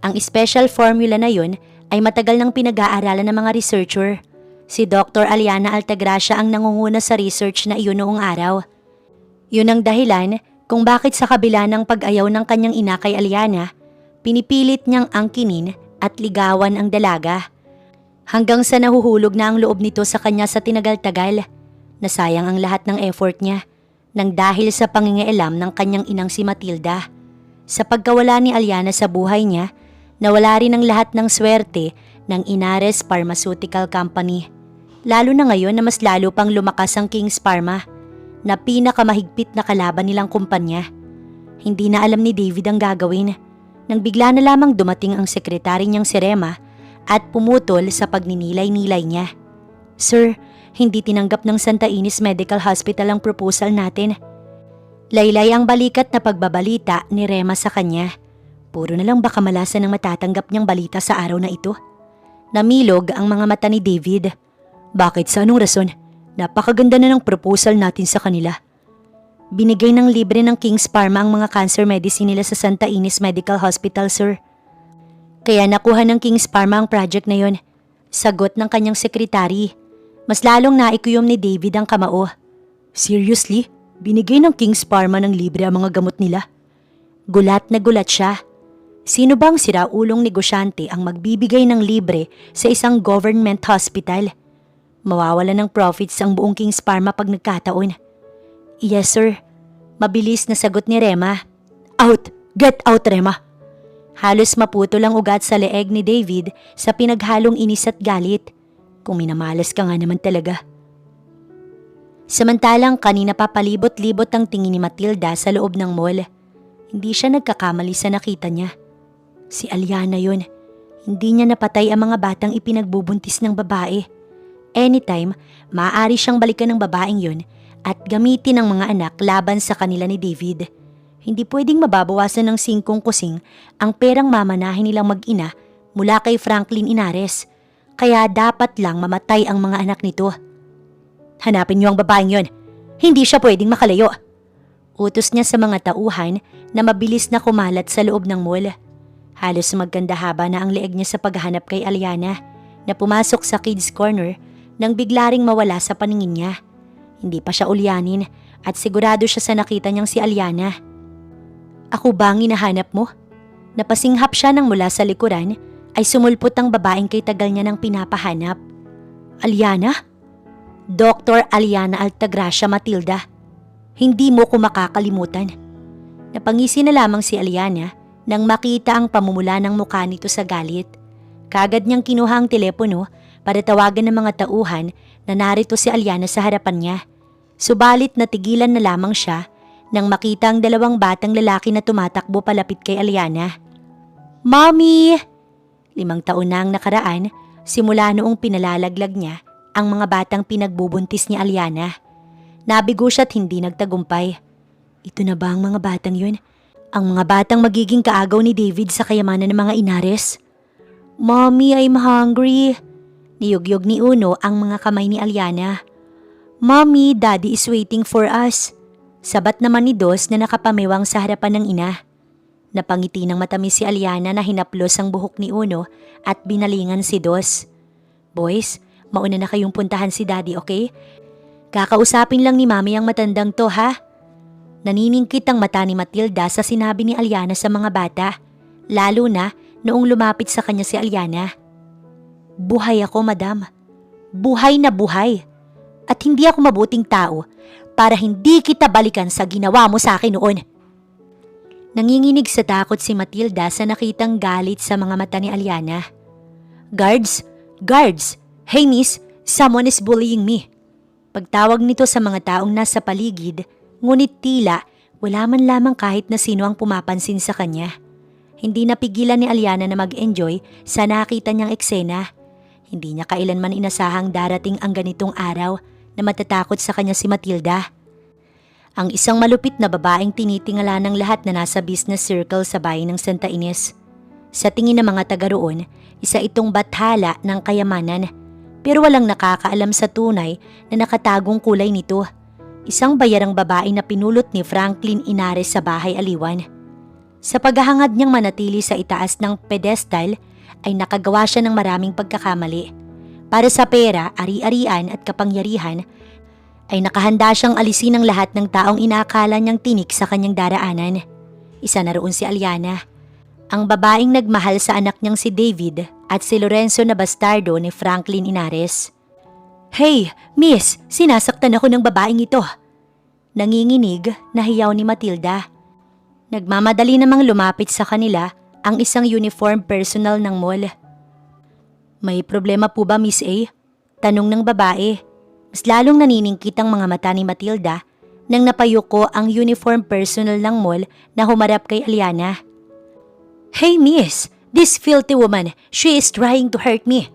Ang special formula na yun ay matagal nang pinag-aaralan ng mga researcher. Si Dr. Aliana Altagracia ang nangunguna sa research na iyon noong araw. Yun ang dahilan kung bakit sa kabila ng pag-ayaw ng kanyang ina kay Aliana, pinipilit niyang angkinin at ligawan ang dalaga. Hanggang sa nahuhulog na ang loob nito sa kanya sa tinagal-tagal. Nasayang ang lahat ng effort niya nang dahil sa pangingialam ng kanyang inang si Matilda. Sa pagkawala ni Aliana sa buhay niya, nawala rin ang lahat ng swerte ng Inares Pharmaceutical Company. Lalo na ngayon na mas lalo pang lumakas ang King's Pharma na pinakamahigpit na kalaban nilang kumpanya. Hindi na alam ni David ang gagawin nang bigla na lamang dumating ang sekretary niyang si Rema at pumutol sa pagninilay-nilay niya. "Sir, hindi tinanggap ng Santa Ines Medical Hospital ang proposal natin." Laylay ang balikat na pagbabalita ni Rema sa kanya. Puro na lang baka malasan ng matatanggap niyang balita sa araw na ito. Namilog ang mga mata ni David. Bakit, sa anong rason? Napakaganda na ng proposal natin sa kanila. Binigay ng libre ng King's Pharma ang mga cancer medicine nila sa Santa Ines Medical Hospital, sir. Kaya nakuha ng King's Pharma ang project na yon. Sagot ng kanyang sekretary. Mas lalong naikuyom ni David ang kamao. Seriously? Binigay ng King's Pharma ng libre ang mga gamot nila? Gulat na gulat siya. Sino bang siraulong negosyante ang magbibigay ng libre sa isang government hospital? Mawawala ng profits ang buong King's Pharma pag nagkataon. Yes, sir. Mabilis na sagot ni Rema. Out! Get out, Rema! Halos maputol ang ugat sa leeg ni David sa pinaghalong inis at galit. Kung minamalas ka nga naman talaga. Samantalang kanina pa palibot-libot ang tingin ni Matilda sa loob ng mall. Hindi siya nagkakamali sa nakita niya. Si Aliana yun. Hindi niya napatay ang mga batang ipinagbubuntis ng babae. Anytime, maaari siyang balikan ng babaeng yun at gamitin ng mga anak laban sa kanila ni David. Hindi pwedeng mababawasan ng 5 kusing ang perang mamanahin nilang mag-ina mula kay Franklin Inares. Kaya dapat lang mamatay ang mga anak nito. Hanapin niyo ang babaeng yon. Hindi siya pwedeng makalayo. Utos niya sa mga tauhan na mabilis na kumalat sa loob ng mall. Halos magkanda haba na ang leeg niya sa paghahanap kay Aliana na pumasok sa kids corner nang bigla ring mawala sa paningin niya. Hindi pa siya ulyanin at sigurado siya sa nakita niyang si Aliana. Ako ba ang hinahanap mo? Napasinghap siya nang mula sa likuran ay sumulpot ang babaeng kay tagal niya nang pinapahanap. Aliana? Dr. Aliana Altagracia, Matilda. Hindi mo ko makakalimutan. Napangisi na lamang si Aliana nang makita ang pamumula ng mukha nito sa galit. Kagad niyang kinuha ang telepono para tawagan ng mga tauhan na narito si Aliana sa harapan niya. Subalit natigilan na lamang siya nang makita ang 2 batang lalaki na tumatakbo palapit kay Aliana. Mommy! 5 taon na ang nakaraan simula noong pinalalaglag niya ang mga batang pinagbubuntis ni Aliana. Nabigo siya't hindi nagtagumpay. Ito na ba ang mga batang yun? Ang mga batang magiging kaagaw ni David sa kayamanan ng mga Inares? Mommy, I'm hungry. Niyugyog ni Uno ang mga kamay ni Aliana. Mommy, Daddy is waiting for us. Sabat naman ni Dos na nakapamiwang sa harapan ng ina. Napangiti ng matamis si Aliana na hinaplos ang buhok ni Uno at binalingan si Dos. Boys, mauna na kayong puntahan si Daddy, okay? Kakausapin lang ni Mami ang matandang to, ha? Naniningkit ang mata ni Matilda sa sinabi ni Aliana sa mga bata, lalo na noong lumapit sa kanya si Aliana. Buhay ako, madam. Buhay na buhay. At hindi ako mabuting tao para hindi kita balikan sa ginawa mo sa akin noon. Nanginginig sa takot si Matilda sa nakitang galit sa mga mata ni Aliana. Guards! Guards! Hey miss, someone is bullying me. Pagtawag nito sa mga taong nasa paligid, ngunit tila wala man lamang kahit na sino ang pumapansin sa kanya. Hindi napigilan ni Aliana na mag-enjoy sa nakita niyang eksena. Hindi niya kailanman inasahang darating ang ganitong araw na matatakot sa kanya si Matilda. Ang isang malupit na babaeng tinitingala ng lahat na nasa business circle sa bayan ng Santa Ines. Sa tingin ng mga taga roon, isa itong bathala ng kayamanan. Pero walang nakakaalam sa tunay na nakatagong kulay nito. Isang bayarang babae na pinulot ni Franklin Inares sa bahay aliwan. Sa paghahangad niyang manatili sa itaas ng pedestal ay nakagawa siya ng maraming pagkakamali. Para sa pera, ari-arian at kapangyarihan, ay nakahanda siyang alisin ang lahat ng taong inaakala niyang tinik sa kanyang daraanan. Isa na roon si Aliana, ang babaeng nagmahal sa anak niyang si David at si Lorenzo na bastardo ni Franklin Inares. "Hey, miss, sinasaktan ako ng babaeng ito." Nanginginig na hiyaw ni Matilda. Nagmamadali namang lumapit sa kanila ang isang uniform personnel ng mall. "May problema po ba, Miss A?" Tanong ng babae. Mas lalong naniningkit ang mga mata ni Matilda nang napayuko ang uniform personnel ng mall na humarap kay Aliana. "Hey miss, this filthy woman, she is trying to hurt me."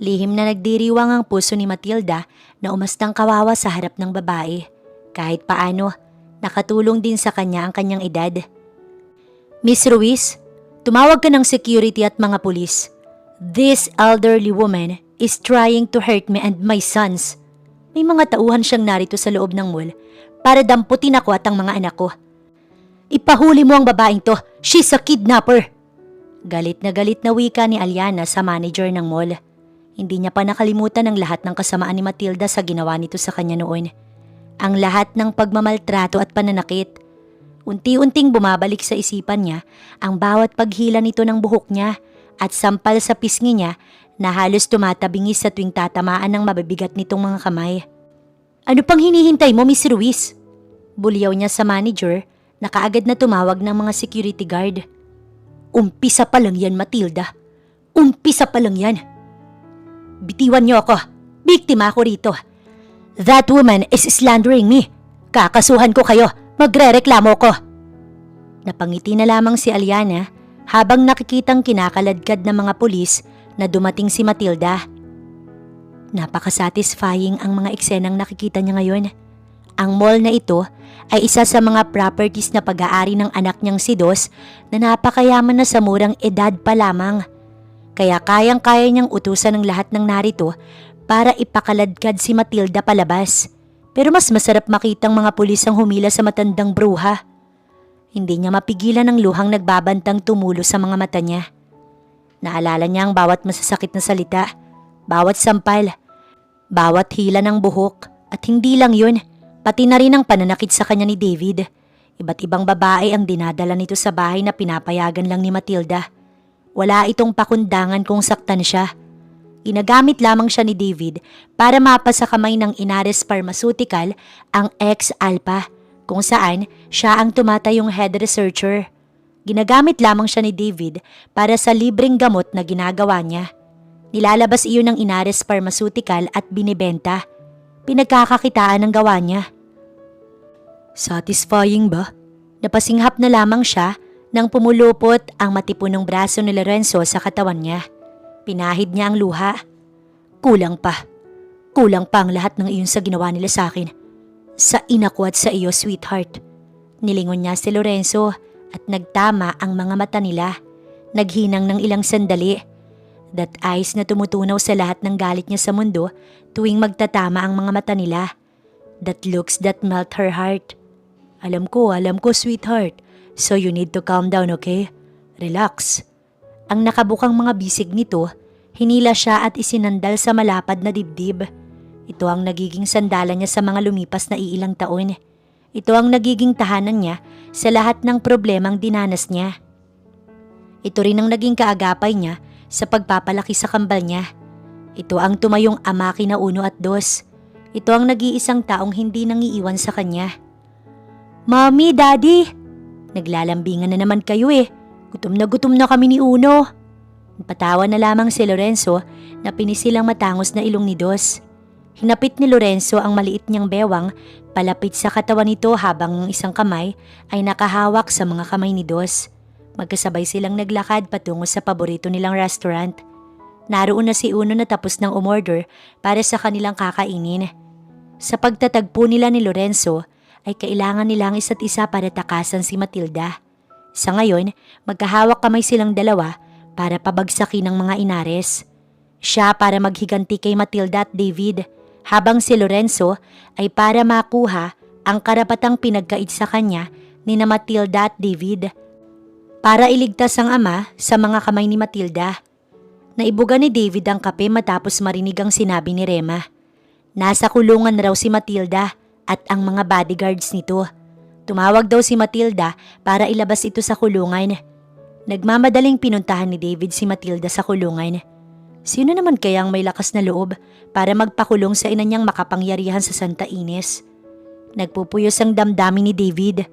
Lihim na nagdiriwang ang puso ni Matilda na umastang kawawa sa harap ng babae. Kahit paano, nakatulong din sa kanya ang kanyang edad. "Miss Ruiz, tumawag ka ng security at mga pulis. This elderly woman is trying to hurt me and my sons." May mga tauhan siyang narito sa loob ng mall para damputin ako at ang mga anak ko. "Ipahuli mo ang babaeng to, she's a kidnapper." Galit na wika ni Aliana sa manager ng mall. Hindi niya pa nakalimutan ang lahat ng kasamaan ni Matilda sa ginawa nito sa kanya noon. Ang lahat ng pagmamaltrato at pananakit. Unti-unting bumabalik sa isipan niya ang bawat paghila nito ng buhok niya at sampal sa pisngi niya na halos tumatabingis sa tuwing tatamaan ng mabibigat nitong mga kamay. "Ano pang hinihintay mo, Miss Ruiz?" Bulyaw niya sa manager na kaagad na tumawag ng mga security guard. "Umpisa pa lang yan, Matilda. Umpisa pa lang yan. Bitiwan niyo ako. Biktima ako rito. That woman is slandering me. Kakasuhan ko kayo. Magrereklamo ko." Napangiti na lamang si Aliana habang nakikitang kinakaladkad ng mga pulis na dumating si Matilda. Napaka-satisfying ang mga eksenang nakikita niya ngayon. Ang mall na ito ay isa sa mga properties na pag-aari ng anak niyang si Dos na napakayaman na sa murang edad pa lamang. Kaya kayang-kaya niyang utusan ng lahat ng narito para ipakaladkad si Matilda palabas. Pero mas masarap makitang mga pulis ang humila sa matandang bruha. Hindi niya mapigilan ang luhang nagbabantang tumulo sa mga mata niya. Naalala niya ang bawat masasakit na salita, bawat sampal, bawat hila ng buhok at hindi lang yun, pati na rin ang pananakit sa kanya ni David. Iba't ibang babae ang dinadala nito sa bahay na pinapayagan lang ni Matilda. Wala itong pakundangan kung saktan siya. Ginagamit lamang siya ni David para mapasa kamay ng Inares Pharmaceutical ang ex-Alpha, kung saan siya ang tumatayong head researcher. Ginagamit lamang siya ni David para sa libreng gamot na ginagawa niya. Nilalabas iyon ng Inares Pharmaceutical at binibenta. Pinagkakakitaan ang gawa niya. Satisfying ba? Napasinghap na lamang siya nang pumulupot ang matipunong braso ni Lorenzo sa katawan niya. Pinahid niya ang luha. Kulang pa ang lahat ng iyon sa ginawa nila sa akin. Sa ina ko at sa iyo, sweetheart. Nilingon niya si Lorenzo at nagtama ang mga mata nila. Naghinang ng ilang sandali. That eyes na tumutunaw sa lahat ng galit niya sa mundo tuwing magtatama ang mga mata nila. That looks that melt her heart. Alam ko, sweetheart. So you need to calm down, okay? Relax. Ang nakabukang mga bisig nito, hinila siya at isinandal sa malapad na dibdib. Ito ang nagiging sandalan niya sa mga lumipas na iilang taon. Ito ang nagiging tahanan niya sa lahat ng problemang dinanas niya. Ito rin ang naging kaagapay niya sa pagpapalaki sa kambal niya. Ito ang tumayong ama kina Uno at Dos. Ito ang nag-iisang taong hindi nangiiwan sa kanya. "Mommy, Daddy, naglalambingan na naman kayo eh. Gutom na kami ni Uno." Napatawa na lamang si Lorenzo na pinisilang matangos na ilong ni Dos. Hinapit ni Lorenzo ang maliit niyang bewang palapit sa katawan nito habang ang isang kamay ay nakahawak sa mga kamay ni Dos. Magkasabay silang naglakad patungo sa paborito nilang restaurant. Naroon na si Uno na tapos ng umorder para sa kanilang kakainin. Sa pagtatagpo nila ni Lorenzo ay kailangan nilang isa't isa para takasan si Matilda. Sa ngayon, magkahawak kamay silang dalawa para pabagsakin ng mga Inares. Siya para maghiganti kay Matilda at David, habang si Lorenzo ay para makuha ang karapatang pinagkait sa kanya ni na Matilda at David, para iligtas ang ama sa mga kamay ni Matilda. Naibuga ni David ang kape matapos marinig ang sinabi ni Rema. Nasa kulungan raw si Matilda at ang mga bodyguards nito. Tumawag daw si Matilda para ilabas ito sa kulungan. Nagmamadaling pinuntahan ni David si Matilda sa kulungan. Sino naman kayang may lakas na loob para magpakulong sa ina niyang makapangyarihan sa Santa Ines? Nagpupuyos ang damdamin ni David.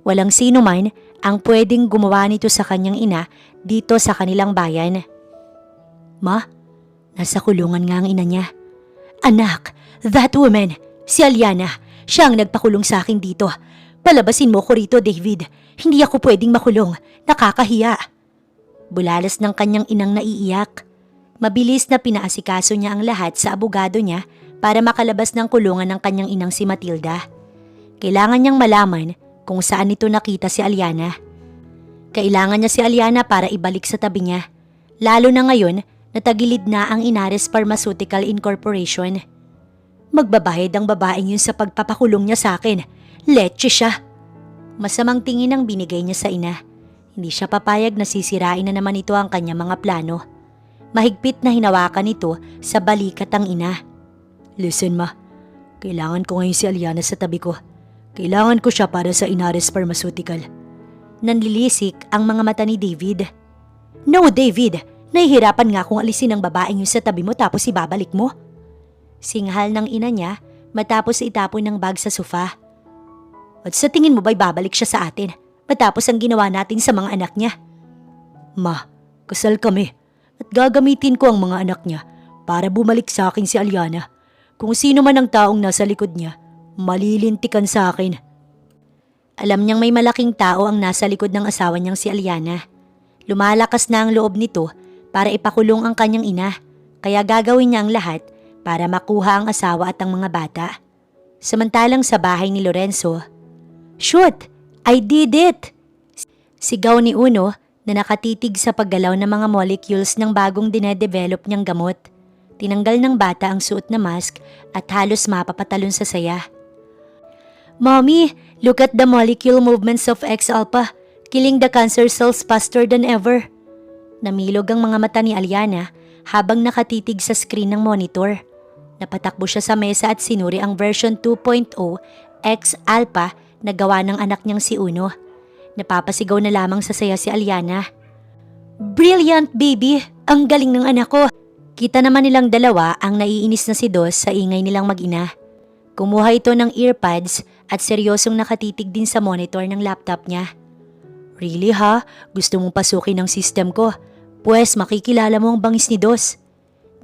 Walang sino man ang pwedeng gumawa nito sa kanyang ina dito sa kanilang bayan. Ma, nasa kulungan nga ang ina niya. Anak, that woman, si Aliana, siya ang nagpakulong sa akin dito. Palabasin mo ko rito, David. Hindi ako pwedeng makulong. Nakakahiya. Bulalas ng kanyang inang naiiyak. Mabilis na pinaasikaso niya ang lahat sa abogado niya para makalabas ng kulungan ng kanyang inang si Matilda. Kailangan niyang malaman kung saan ito nakita si Aliana. Kailangan niya si Aliana para ibalik sa tabi niya. Lalo na ngayon, natagilid na ang Inares Pharmaceutical Incorporation. Magbabayad ang babaeng yun sa pagpapakulong niya sa akin. Letche siya. Masamang tingin ang binigay niya sa ina. Hindi siya papayag na sisirain na naman ito ang kanyang mga plano. Mahigpit na hinawakan ito sa balikat ang ina. Listen ma, kailangan ko ngayon si Aliana sa tabi ko. Kailangan ko siya para sa Inares Pharmaceutical. Nanlilisik ang mga mata ni David. No David! Nahihirapan nga kung alisin ang babaeng yun sa tabi mo tapos ibabalik mo. Singhal ng ina niya matapos itapon ng bag sa sofa. At sa tingin mo ba'y babalik siya sa atin matapos ang ginawa natin sa mga anak niya? Ma, kasal kami at gagamitin ko ang mga anak niya para bumalik sa akin si Aliana. Kung sino man ang taong nasa likod niya, malilintikan sa akin. Alam niyang may malaking tao ang nasa likod ng asawa niyang si Aliana. Lumalakas na ang loob nito para ipakulong ang kanyang ina, kaya gagawin niya ang lahat para makuha ang asawa at ang mga bata. Samantalang sa bahay ni Lorenzo, "Shoot! I did it!" Sigaw ni Uno na nakatitig sa paggalaw ng mga molecules ng bagong dinedevelop niyang gamot. Tinanggal ng bata ang suot na mask at halos mapapatalon sa saya. "Mommy, look at the molecule movements of X-alpha, killing the cancer cells faster than ever." Namilog ang mga mata ni Aliana habang nakatitig sa screen ng monitor. Napatakbo siya sa mesa at sinuri ang version 2.0 X-alpha na gawa ng anak niyang si Uno. Napapasigaw na lamang sa saya si Aliana. "Brilliant baby! Ang galing ng anak ko!" Kita naman nilang dalawa ang naiinis na si Dos sa ingay nilang mag-ina. Kumuha ito ng earpads at seryosong nakatitig din sa monitor ng laptop niya. "Really ha? Gusto mong pasukin ang system ko? Pues makikilala mo ang bangis ni Dos."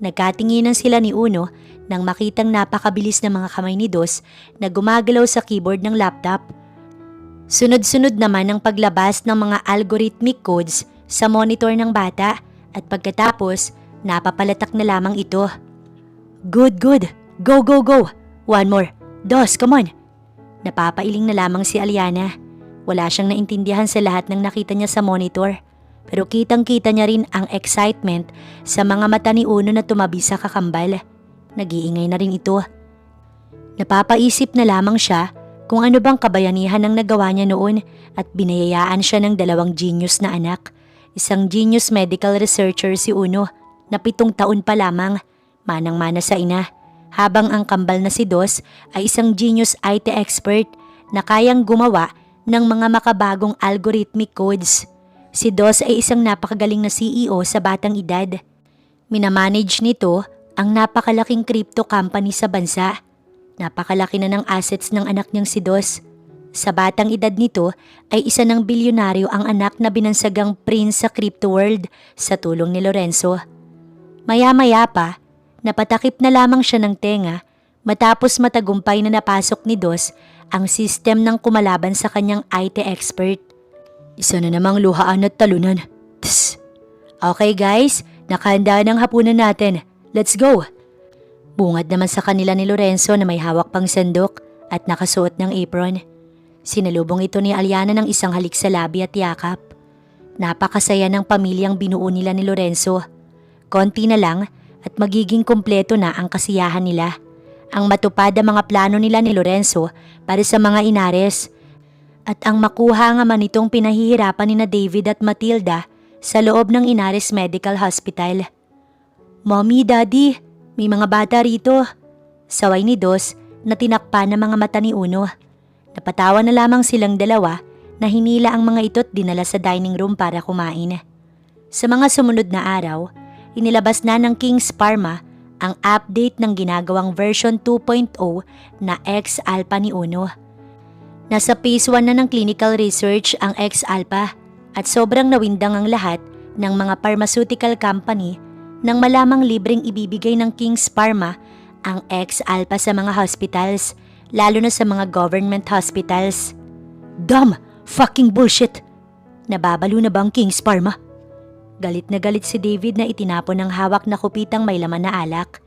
Nagkatinginan sila ni Uno nang makitang napakabilis na mga kamay ni Dos na gumagalaw sa keyboard ng laptop. Sunod-sunod naman ang paglabas ng mga algorithmic codes sa monitor ng bata at pagkatapos napapalatak na lamang ito. "Good, good. Go, go, go. One more. Dos, come on." Napapailing na lamang si Aliana. Wala siyang naintindihan sa lahat ng nakita niya sa monitor. Pero kitang-kita niya rin ang excitement sa mga mata ni Uno na tumabi sa kakambal. Nag-iingay na rin ito. Napapaisip na lamang siya kung ano bang kabayanihan ang nagawa niya noon at binayayaan siya ng dalawang genius na anak. Isang genius medical researcher si Uno na 7 taon pa lamang, manang-mana sa ina. Habang ang kambal na si Dos ay isang genius IT expert na kayang gumawa ng mga makabagong algorithmic codes. Si Dos ay isang napakagaling na CEO sa batang edad. Minamanage nito ang napakalaking crypto company sa bansa. Napakalaki na ng assets ng anak niyang si Dos. Sa batang edad nito ay isa ng bilyonaryo ang anak na binansagang prince sa crypto world sa tulong ni Lorenzo. Maya-maya pa, napatakip na lamang siya ng tenga matapos matagumpay na napasok ni Dos ang system ng kumalaban sa kanyang IT expert. Isa na namang luhaan at talunan. Tss. Okay guys, nakahanda ng hapunan natin. Let's go! Bungad naman sa kanila ni Lorenzo na may hawak pang sandok at nakasuot ng apron. Sinalubong ito ni Aliana ng isang halik sa labi at yakap. Napakasaya ng pamilyang binuo nila ni Lorenzo. Konti na lang at magiging kumpleto na ang kasiyahan nila. Ang matupad ang mga plano nila ni Lorenzo para sa mga Inares. At ang makuha nga man itong pinahihirapan ni na David at Matilda sa loob ng Inares Medical Hospital. Mommy, Daddy, may mga bata rito. Saway ni Dos na tinakpan ng mga mata ni Uno. Napatawa na lamang silang dalawa na hinila ang mga ito't dinala sa dining room para kumain. Sa mga sumunod na araw, inilabas na ng King's Pharma ang update ng ginagawang version 2.0 na X-Alpha ni Uno. Nasa phase 1 na ng clinical research ang X-Alpha at sobrang nawindang ang lahat ng mga pharmaceutical company nang malamang libreng ibibigay ng King's Pharma ang X-Alpha sa mga hospitals, lalo na sa mga government hospitals. Dumb! Fucking bullshit! Nababalo na ba ang King's Pharma? Galit na galit si David na itinapon ng hawak na kupitang may laman na alak.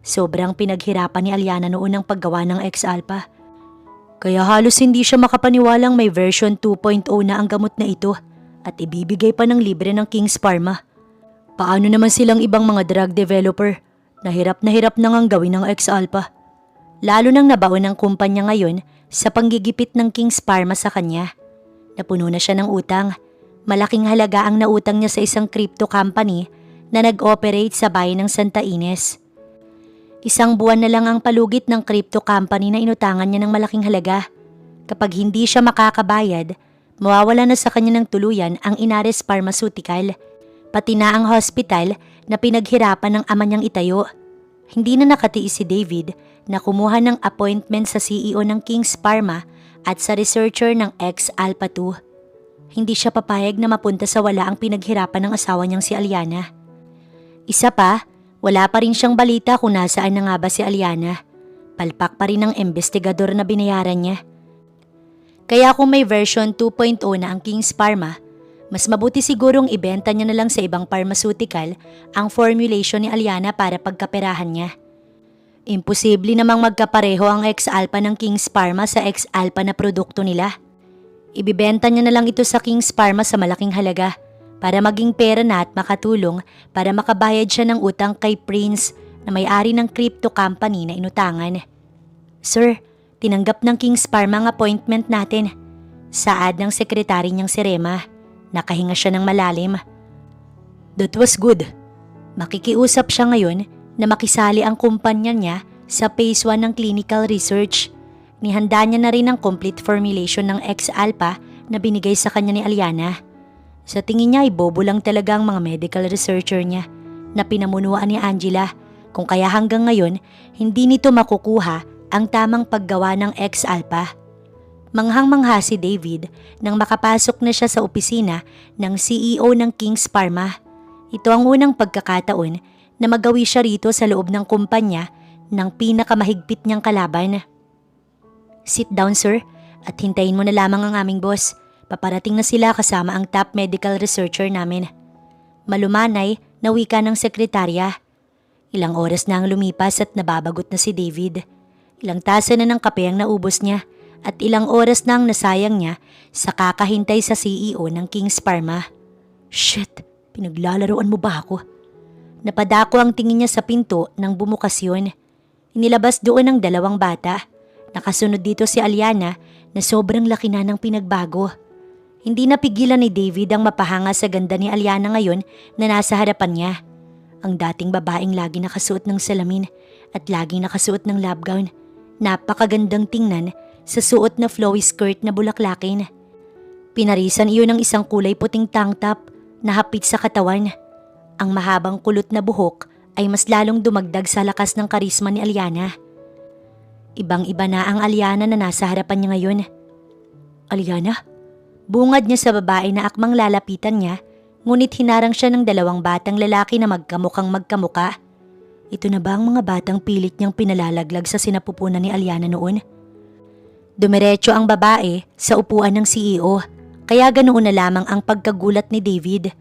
Sobrang pinaghirapan ni Aliana noon ang paggawa ng X-Alpha. Kaya halos hindi siya makapaniwalang may version 2.0 na ang gamot na ito at ibibigay pa ng libre ng King's Pharma. Paano naman silang ibang mga drug developer? Na hirap na ngang gawin ng X-Alpha. Lalo nang nabaon ng kumpanya ngayon sa panggigipit ng King's Pharma sa kanya. Napuno na siya ng utang. Malaking halaga ang nautang niya sa isang crypto company na nag-operate sa bayan ng Santa Ines. 1 buwan na lang ang palugit ng crypto company na inutangan niya ng malaking halaga. Kapag hindi siya makakabayad, mawawala na sa kanya ng tuluyan ang Inares Pharmaceutical, pati na ang hospital na pinaghirapan ng ama niyang itayo. Hindi na nakatiis si David na kumuha ng appointment sa CEO ng King's Pharma at sa researcher ng X-Alpha 2. Hindi siya papayag na mapunta sa wala ang pinaghirapan ng asawa niyang si Aliana. Isa pa, wala pa rin siyang balita kung nasaan na nga ba si Aliana. Palpak pa rin ang investigador na binayaran niya. Kaya kung may version 2.0 na ang King's Pharma, mas mabuti sigurong ibenta niya na lang sa ibang pharmaceutical ang formulation ni Aliana para pagkaperahan niya. Imposible namang magkapareho ang X-Alpha ng King's Pharma sa X-Alpha na produkto nila. Ibibenta niya na lang ito sa King's Pharma sa malaking halaga para maging pera na at makatulong para makabayad siya ng utang kay Prince na may-ari ng crypto company na inutangan. Sir, tinanggap ng King's Pharma ang appointment natin. Saad ng sekretary niyang si Rema. Nakahinga siya ng malalim. That was good. Makikiusap siya ngayon na makisali ang kumpanya niya sa phase 1 ng clinical research. Nihanda niya na rin ang complete formulation ng X-Alpha na binigay sa kanya ni Aliana. Sa tingin niya ay bobo lang talaga ang mga medical researcher niya na pinamunuan ni Angela kung kaya hanggang ngayon hindi nito makukuha ang tamang paggawa ng X-Alpha. Manghang-mangha si David nang makapasok na siya sa opisina ng CEO ng King's Pharma. Ito ang unang pagkakataon na magawi siya rito sa loob ng kumpanya ng pinakamahigpit niyang kalaban. Sit down, sir, at hintayin mo na lamang ang aming boss. Paparating na sila kasama ang top medical researcher namin. Malumanay na wika ng sekretarya. Ilang oras na ang lumipas at nababagot na si David. Ilang tasa na ng kape ang naubos niya at ilang oras na ang nasayang niya sa kakahintay sa CEO ng King's Pharma. Shit, pinaglalaroan mo ba ako? Napadako ang tingin niya sa pinto nang bumukas yun. Inilabas doon ang 2 bata. Nakasunod dito si Aliana na sobrang laki na ng pinagbago. Hindi napigilan ni David ang mapahanga sa ganda ni Aliana ngayon na nasa harapan niya. Ang dating babaeng lagi nakasuot ng salamin at laging nakasuot ng lab gown. Napakagandang tingnan sa suot na flowy skirt na bulaklakin. Pinarisan iyon ng isang kulay puting tank top na hapit sa katawan. Ang mahabang kulot na buhok ay mas lalong dumagdag sa lakas ng karisma ni Aliana. Ibang-iba na ang Aliana na nasa harapan niya ngayon. Aliana? Bungad niya sa babae na akmang lalapitan niya, ngunit hinarang siya ng 2 batang lalaki na magkamukhang magkamuka. Ito na ba ang mga batang pilit niyang pinalalaglag sa sinapupunan ni Aliana noon? Dumiretso ang babae sa upuan ng CEO, kaya ganoon na lamang ang pagkagulat ni David.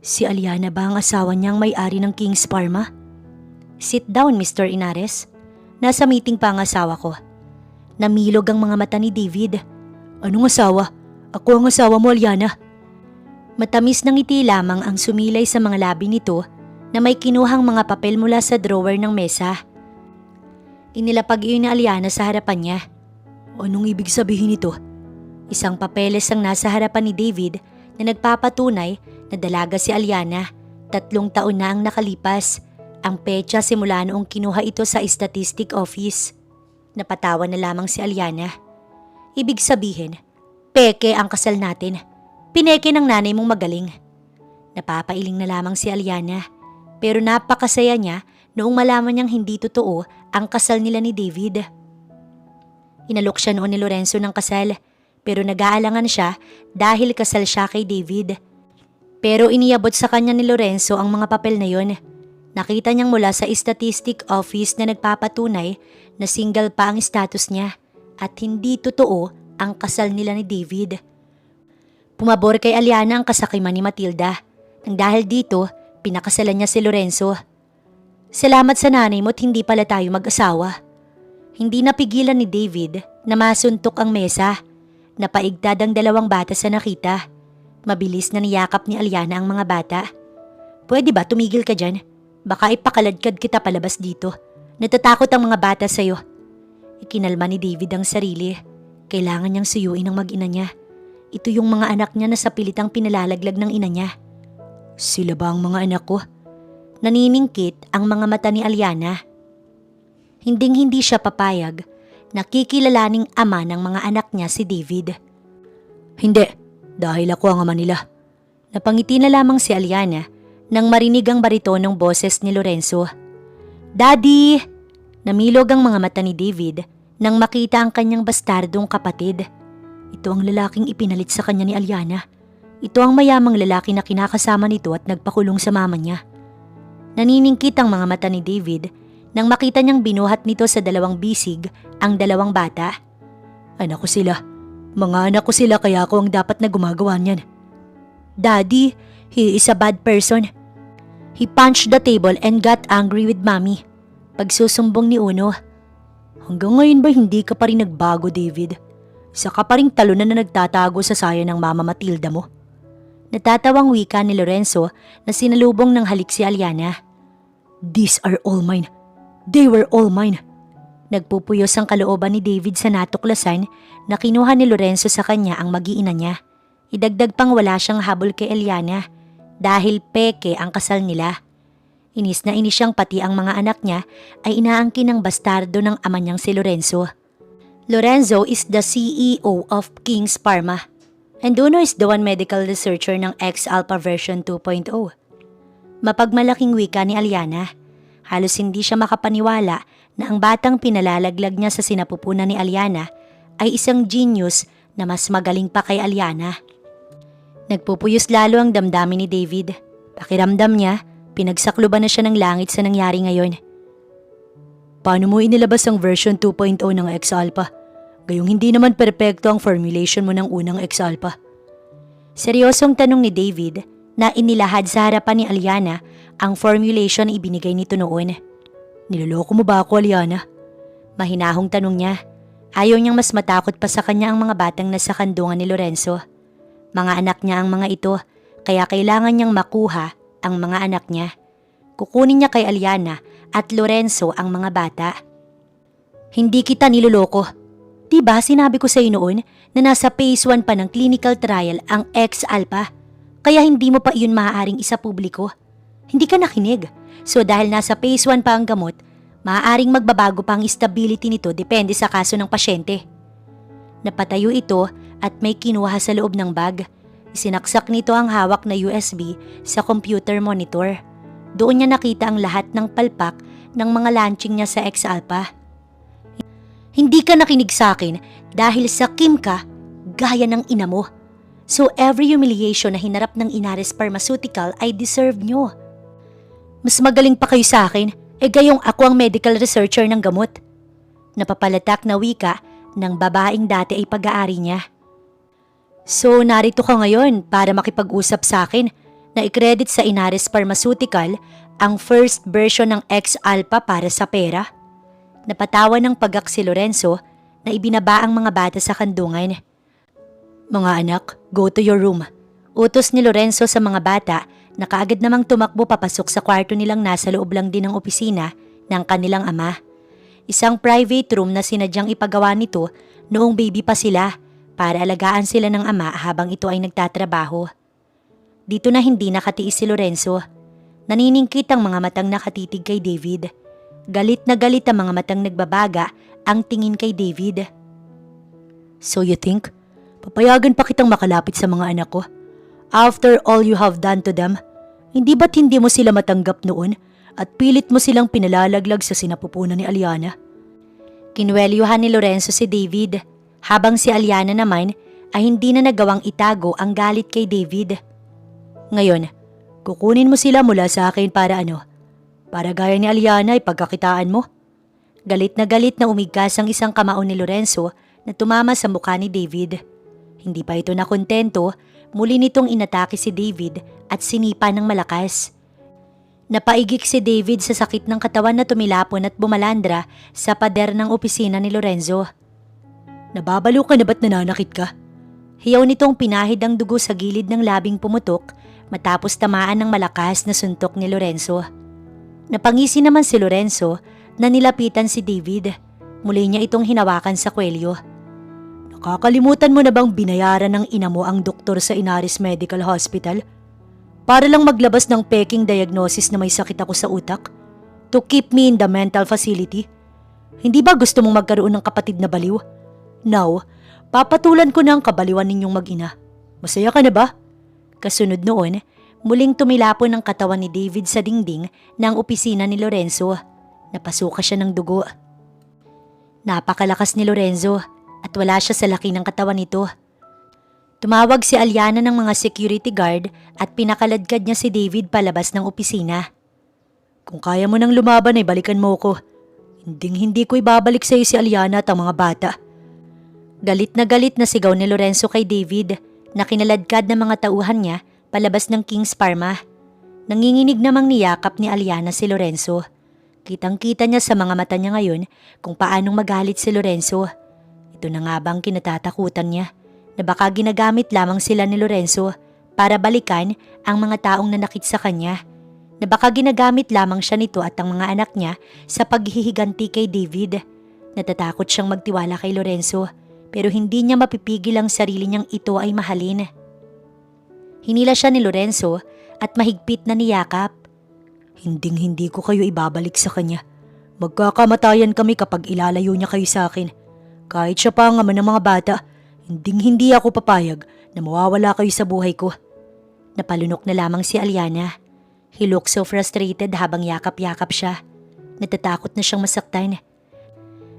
Si Aliana ba ang asawa niyang may-ari ng King's Pharma? Sit down, Mr. Inares. Nasa meeting pa ang asawa ko. Namilog ang mga mata ni David. Anong asawa? Ako ang asawa mo, Aliana. Matamis ng ngiti lamang ang sumilay sa mga labi nito na may kinuhang mga papel mula sa drawer ng mesa. Inilapag iyon ni Aliana sa harapan niya. Anong ibig sabihin nito? Isang papeles ang nasa harapan ni David na nagpapatunay na dalaga si Aliana. 3 taon na ang nakalipas. ang petsa simula noong kinuha ito sa statistic office. Napatawa na lamang si Aliana. Ibig sabihin, peke ang kasal natin. Pineke ng nanay mong magaling. Napapailing na lamang si Aliana, pero napakasaya niya noong malaman niyang hindi totoo ang kasal nila ni David. Inalok siya noon ni Lorenzo ng kasal, pero nag-aalangan siya dahil kasal siya kay David. Pero iniabot sa kanya ni Lorenzo ang mga papel na yon. Nakita niyang mula sa statistic office na nagpapatunay na single pa ang status niya at hindi totoo ang kasal nila ni David. Pumabor kay Aliana ang kasakiman ni Matilda nang dahil dito pinakasalan niya si Lorenzo. Salamat sa nanay mo't hindi pala tayo mag-asawa. Hindi napigilan ni David na masuntok ang mesa. Napaigtad ang dalawang bata sa nakita. Mabilis na niyakap ni Aliana ang mga bata. Pwede ba tumigil ka dyan? Baka ipakaladkad kita palabas dito. Natatakot ang mga bata sa'yo. Ikinalma ni David ang sarili. Kailangan niyang suyuin ang mag-ina niya. Ito yung mga anak niya na sa pilitang pinalalaglag ng ina niya. Sila ba ang mga anak ko? Naniningkit ang mga mata ni Aliana. Hinding-hindi siya papayag. Nakikilalaning ama ng mga anak niya si David. Hindi, dahil ako ang ama nila. Napangiti na lamang si Aliana nang marinig ang baritonong boses ni Lorenzo. Daddy! Namilog ang mga mata ni David nang makita ang kanyang bastardong kapatid. Ito ang lalaking ipinalit sa kanya ni Aliana. Ito ang mayamang lalaki na kinakasama nito at nagpakulong sa mama niya. Naniningkit ang mga mata ni David nang makita niyang binuhat nito sa dalawang bisig ang dalawang bata. Anak ko sila. Mga anak ko sila kaya ako ang dapat na gumagawa niyan. Daddy, he is a bad person. He punched the table and got angry with mommy. Pagsusumbong ni Uno. Hanggang ngayon ba hindi ka pa rin nagbago, David? Isa ka pa rin talunan na nagtatago sa saya ng mama Matilda mo. Natatawang wika ni Lorenzo na sinalubong ng halik si Aliana. These are all mine. They were all mine. Nagpupuyos ang kalooban ni David sa natuklasan na kinuha ni Lorenzo sa kanya ang mag-iina niya. Idagdag pang wala siyang habol kay Aliana dahil peke ang kasal nila. Inis na inis siyang pati ang mga anak niya ay inaangkin ng bastardo ng ama niyang si Lorenzo. Lorenzo is the CEO of King's Pharma and Uno is the one medical researcher ng X-Alpha version 2.0. Mapagmalaking wika ni Aliana. Halos hindi siya makapaniwala na ang batang pinalalaglag niya sa sinapupunan ni Aliana ay isang genius na mas magaling pa kay Aliana. Nagpupuyos lalo ang damdamin ni David. Pakiramdam niya, pinagsakluban na siya ng langit sa nangyari ngayon. Paano mo inilabas ang version 2.0 ng X-Alpha? Gayong hindi naman perpekto ang formulation mo ng unang X-Alpha. Seryosong tanong ni David na inilahad sa harapan ni Aliana ang formulation na ibinigay nito noon. Niloloko mo ba ako, Aliana? Mahinahong tanong niya. Ayaw niyang mas matakot pa sa kanya ang mga batang nasa kandungan ni Lorenzo. Mga anak niya ang mga ito, kaya kailangan niyang makuha ang mga anak niya. Kukunin niya kay Aliana at Lorenzo ang mga bata. Hindi kita niloloko. Diba sinabi ko sa iyo noon na nasa phase 1 pa ng clinical trial ang X-Alpha? Kaya hindi mo pa iyon maaaring isa publiko. Hindi ka nakinig. So dahil nasa phase 1 pa ang gamot, maaaring magbabago pa ang stability nito depende sa kaso ng pasyente. Napatayo ito at may kinuha sa loob ng bag. Isinaksak nito ang hawak na USB sa computer monitor. Doon niya nakita ang lahat ng palpak ng mga launching niya sa X-Alpha. Hindi ka nakinig sa akin dahil sa Kim ka, gaya ng ina mo. So every humiliation na hinarap ng Inares Pharmaceutical ay deserve nyo. Mas magaling pa kayo sa akin, gayong ako ang medical researcher ng gamot. Napapalatak na wika ng babaeng dati ay pag-aari niya. So narito ka ngayon para makipag-usap sa akin na i-credit sa Inares Pharmaceutical ang first version ng X-Alpha para sa pera. Napatawa ng pagak si Lorenzo na ibinaba ang mga bata sa kandungan. Mga anak, go to your room. Utos ni Lorenzo sa mga bata na kaagad namang tumakbo papasok sa kwarto nilang nasa loob lang din ng opisina ng kanilang ama. Isang private room na sinadyang ipagawa nito noong baby pa sila para alagaan sila ng ama habang ito ay nagtatrabaho. Dito na hindi nakatiis si Lorenzo. Naniningkit ang mga matang nakatitig kay David. Galit na galit ang mga matang nagbabaga ang tingin kay David. So you think, papayagan pa kitang makalapit sa mga anak ko? After all you have done to them, hindi ba't hindi mo sila matanggap noon at pilit mo silang pinalalaglag sa sinapupunan ni Aliana? Kinwelyuhan ni Lorenzo si David, habang si Aliana naman ay hindi na nagawang itago ang galit kay David. Ngayon, kukunin mo sila mula sa akin para ano? Para gaya ni Aliana ay pagkakitaan mo? Galit na umigkas ang isang kamao ni Lorenzo na tumama sa mukha ni David. Hindi pa ito nakontento, muli nitong inatake si David at sinipa ng malakas. Napaigik si David sa sakit ng katawan na tumilapon at bumalandra sa pader ng opisina ni Lorenzo. Nababalo ka na ba't nananakit ka? Hiyaw nitong pinahid ang dugo sa gilid ng labing pumutok matapos tamaan ng malakas na suntok ni Lorenzo. Napangisi naman si Lorenzo na nilapitan si David. Muli niya itong hinawakan sa kwelyo. Nakakalimutan mo na bang binayaran ng ina mo ang doktor sa Inaris Medical Hospital? Para lang maglabas ng peking diagnosis na may sakit ako sa utak? To keep me in the mental facility? Hindi ba gusto mong magkaroon ng kapatid na baliw? Now, papatulan ko na ang kabaliwan ninyong mag-ina. Masaya ka na ba? Kasunod noon, muling tumilapon ang katawan ni David sa dingding ng opisina ni Lorenzo. Napasuka siya ng dugo. Napakalakas ni Lorenzo at wala siya sa laki ng katawan nito. Tumawag si Aliana ng mga security guard at pinakaladkad niya si David palabas ng opisina. Kung kaya mo nang lumaban ay balikan mo ko. Hindi ko ibabalik sa iyo si Aliana at ang mga bata. Galit na sigaw ni Lorenzo kay David na kinaladkad ng mga tauhan niya palabas ng King's Parma. Nanginginig namang niyakap ni Aliana si Lorenzo. Kitang-kita niya sa mga mata niya ngayon kung paanong magalit si Lorenzo. Ito na nga bang kinatatakutan niya na baka ginagamit lamang sila ni Lorenzo para balikan ang mga taong nanakit sa kanya, na baka ginagamit lamang siya nito at ang mga anak niya sa paghihiganti kay David. Natatakot siyang magtiwala kay Lorenzo pero hindi niya mapipigil ang sarili niyang ito ay mahalin. Hinila siya ni Lorenzo at mahigpit na niyakap. Hindi ko kayo ibabalik sa kanya. Magkakamatayan kami kapag ilalayo niya kayo sa akin. Kahit siya pa ang ama ng mga bata, hindi ako papayag na mawawala kayo sa buhay ko. Napalunok na lamang si Aliana. He looked so frustrated habang yakap-yakap siya. Natatakot na siyang masaktan.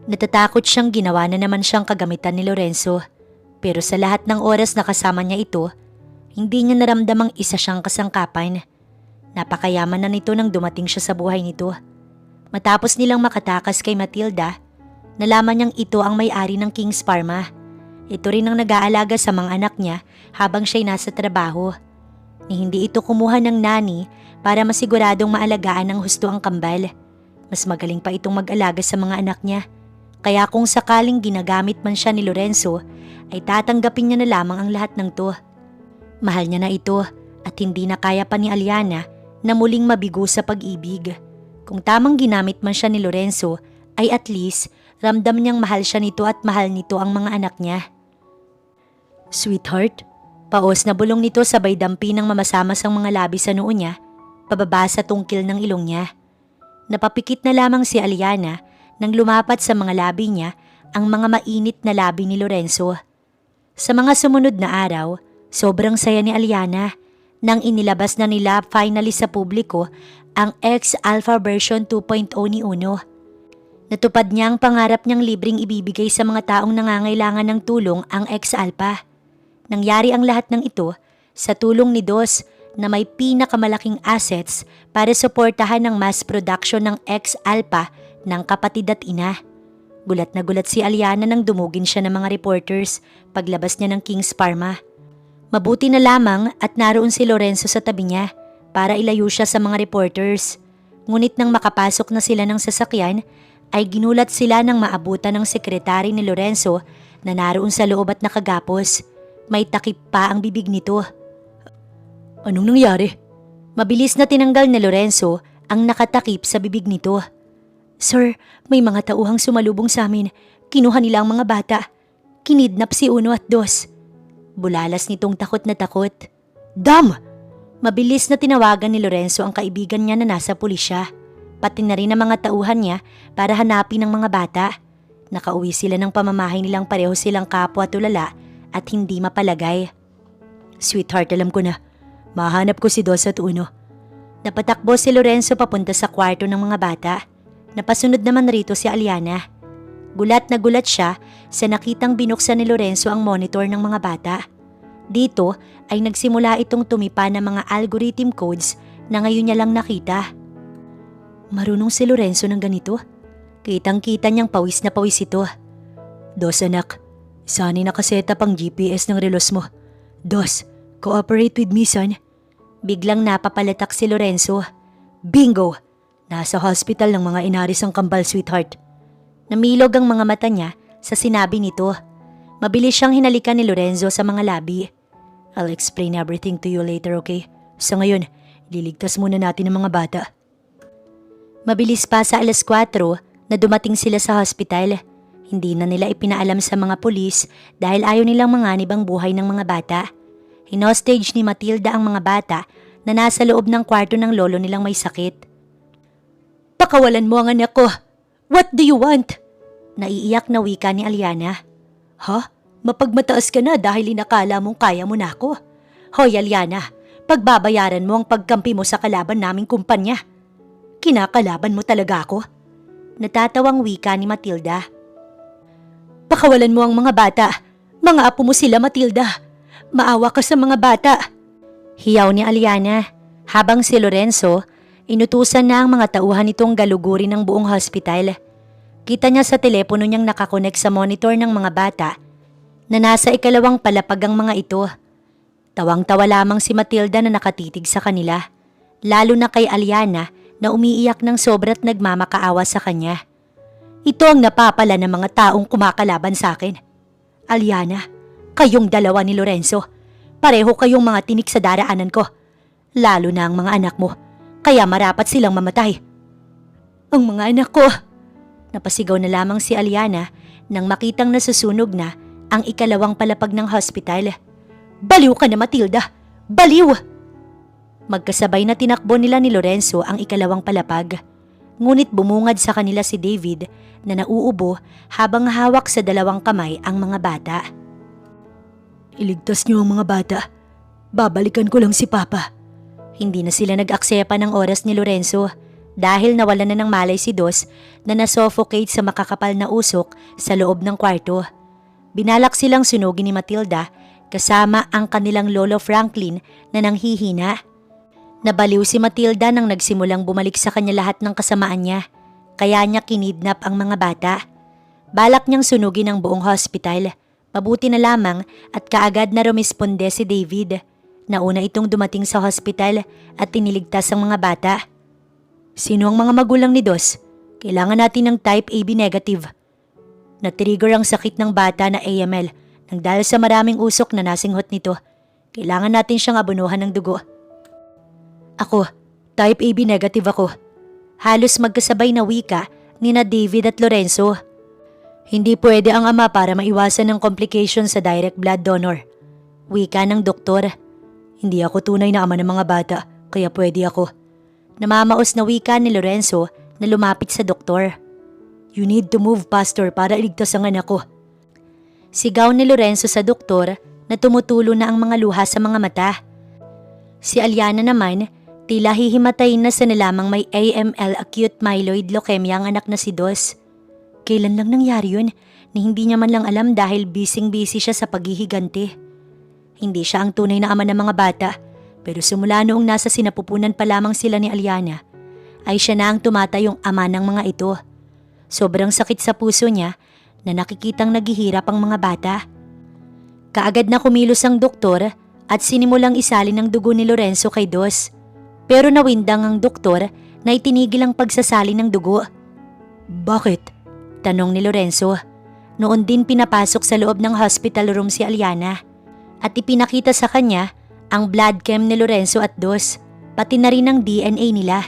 Natatakot siyang ginawa na naman siyang kagamitan ni Lorenzo. Pero sa lahat ng oras na kasama niya ito, hindi niya naramdamang isa siyang kasangkapan. Napakayaman na nito nang dumating siya sa buhay nito. Matapos nilang makatakas kay Matilda, nalaman niyang ito ang may-ari ng King's Parma. Ito rin ang nag-aalaga sa mga anak niya habang siya'y nasa trabaho. Ni hindi ito kumuha ng nani para masiguradong maalagaan ng husto ang kambal. Mas magaling pa itong mag-alaga sa mga anak niya. Kaya kung sakaling ginagamit man siya ni Lorenzo, ay tatanggapin niya na lamang ang lahat ng to. Mahal niya na ito at hindi na kaya pa ni Aliana na muling mabigo sa pag-ibig. Kung tamang ginamit man siya ni Lorenzo, ay at least ramdam niyang mahal siya nito at mahal nito ang mga anak niya. Sweetheart, paos na bulong nito sabay dampi ng mamasamasang mga labi sa noo niya, pababa sa tungkil ng ilong niya. Napapikit na lamang si Aliana nang lumapat sa mga labi niya ang mga mainit na labi ni Lorenzo. Sa mga sumunod na araw, sobrang saya ni Aliana nang inilabas na nila finally sa publiko ang X-Alpha version 2.0 ni Uno. Natupad niya ang pangarap niyang libreng ibibigay sa mga taong nangangailangan ng tulong ang X-Alpha. Nangyari ang lahat ng ito sa tulong ni Dos na may pinakamalaking assets para suportahan ng mass production ng X-Alpha ng kapatid at ina. Gulat na gulat si Aliana nang dumugin siya ng mga reporters paglabas niya ng King's Parma. Mabuti na lamang at naroon si Lorenzo sa tabi niya para ilayo siya sa mga reporters. Ngunit nang makapasok na sila ng sasakyan, ay ginulat sila nang maabutan ng sekretary ni Lorenzo na naroon sa loob at nakagapos. May takip pa ang bibig nito. Anong nangyari? Mabilis na tinanggal ni Lorenzo ang nakatakip sa bibig nito. Sir, may mga tauhang sumalubong sa amin. Kinuha nila ang mga bata. Kinidnap si Uno at Dos. Bulalas nitong takot na takot. Dam! Mabilis na tinawagan ni Lorenzo ang kaibigan niya na nasa pulisya, pati na rin ang mga tauhan niya para hanapin ang mga bata. Nakauwi sila ng pamamahay nilang pareho silang kapwa tulala at hindi mapalagay. Sweetheart, alam ko na. Mahanap ko si 2 at 1. Napatakbo si Lorenzo papunta sa kwarto ng mga bata. Napasunod naman rito si Aliana. Gulat na gulat siya sa nakitang binuksan ni Lorenzo ang monitor ng mga bata. Dito ay nagsimula itong tumipa ng mga algorithm codes na ngayon niya lang nakita. Marunong si Lorenzo ng ganito. Kitang-kita niyang pawis na pawis ito. 2 anak, sana'y nakaset up ang GPS ng relos mo. 2, cooperate with me son. Biglang napapalatak si Lorenzo. Bingo! Nasa hospital ng mga inaris ang kambal, sweetheart. Namilog ang mga mata niya sa sinabi nito. Mabilis siyang hinalikan ni Lorenzo sa mga labi. I'll explain everything to you later, okay? Sa ngayon, liligtas muna natin ang mga bata. Mabilis pa sa 4:00 na dumating sila sa hospital. Hindi na nila ipinaalam sa mga pulis dahil ayaw nilang manganib ang buhay ng mga bata. Hinostage ni Matilda ang mga bata na nasa loob ng kwarto ng lolo nilang may sakit. Pakawalan mo ang anak ko! What do you want? Naiiyak na wika ni Aliana. Ha? Mapagmataas ka na dahil inakala mong kaya mo na ako. Hoy Aliana, pagbabayaran mo ang pagkampi mo sa kalaban naming kumpanya. Kinakalaban mo talaga ako? Natatawang wika ni Matilda. Pakawalan mo ang mga bata. Mga apo mo sila, Matilda. Maawa ka sa mga bata. Hiyaw ni Aliana habang si Lorenzo inutusan na ang mga tauhan nitong galugurin ng buong hospital. Kita niya sa telepono niyang nakakonek sa monitor ng mga bata na nasa 2 palapag ang mga ito. Tawang-tawa lamang si Matilda na nakatitig sa kanila, lalo na kay Aliana na umiiyak ng sobra't nagmamakaawa sa kanya. Ito ang napapala ng mga taong kumakalaban sa akin. Aliana, kayong dalawa ni Lorenzo, pareho kayong mga tinik sa daraanan ko, lalo na ang mga anak mo, kaya marapat silang mamatay. Ang mga anak ko! Napasigaw na lamang si Aliana nang makitang nasusunog na ang 2 palapag ng hospital. Baliw ka na, Matilda! Baliw! Magkasabay na tinakbo nila ni Lorenzo ang 2 palapag. Ngunit bumungad sa kanila si David na nauubo habang hawak sa 2 kamay ang mga bata. Iligtas niyo ang mga bata. Babalikan ko lang si Papa. Hindi na sila nag-aksepa ng oras ni Lorenzo dahil nawalan na ng malay si Dos na nasuffocate sa makakapal na usok sa loob ng kwarto. Binalak silang sunugin ni Matilda kasama ang kanilang lolo Franklin na nanghihina. Nabaliw si Matilda nang nagsimulang bumalik sa kanya lahat ng kasamaan niya, kaya niya kinidnap ang mga bata. Balak niyang sunugin ang buong hospital. Mabuti na lamang at kaagad na rumisponde si David. Nauna itong dumating sa hospital at tiniligtas ang mga bata. Sino ang mga magulang ni Dos? Kailangan natin ng type AB negative. Natrigger ang sakit ng bata na AML nang dahil sa maraming usok na nasinghot nito. Kailangan natin siyang abunuhan ng dugo. Ako, type AB negative ako. Halos magkasabay na wika ni na David at Lorenzo. Hindi pwede ang ama para maiwasan ng complication sa direct blood donor. Wika ng doktor. Hindi ako tunay na ama ng mga bata, kaya pwede ako. Namamaos na wika ni Lorenzo na lumapit sa doktor. You need to move, Pastor, para iligtas ang anak ko. Sigaw ni Lorenzo sa doktor na tumutulo na ang mga luha sa mga mata. Si Aliana naman, tila hihimatayin na sa nilamang may AML acute myeloid leukemia ang anak na si Dos. Kailan lang nangyari yun na hindi niya man lang alam dahil busy siya sa paghihiganti. Hindi siya ang tunay na ama ng mga bata, pero simula noong nasa sinapupunan pa lamang sila ni Aliana, ay siya na ang tumatayong ama ng mga ito. Sobrang sakit sa puso niya na nakikitang naghihirap ang mga bata. Kaagad na kumilos ang doktor at sinimulang isalin ng dugo ni Lorenzo kay Dos. Pero nawindang ang doktor na itinigil ang pagsasali ng dugo. Bakit? Tanong ni Lorenzo. Noon din pinapasok sa loob ng hospital room si Aliana at ipinakita sa kanya ang blood chem ni Lorenzo at Dos, pati na rin ang DNA nila.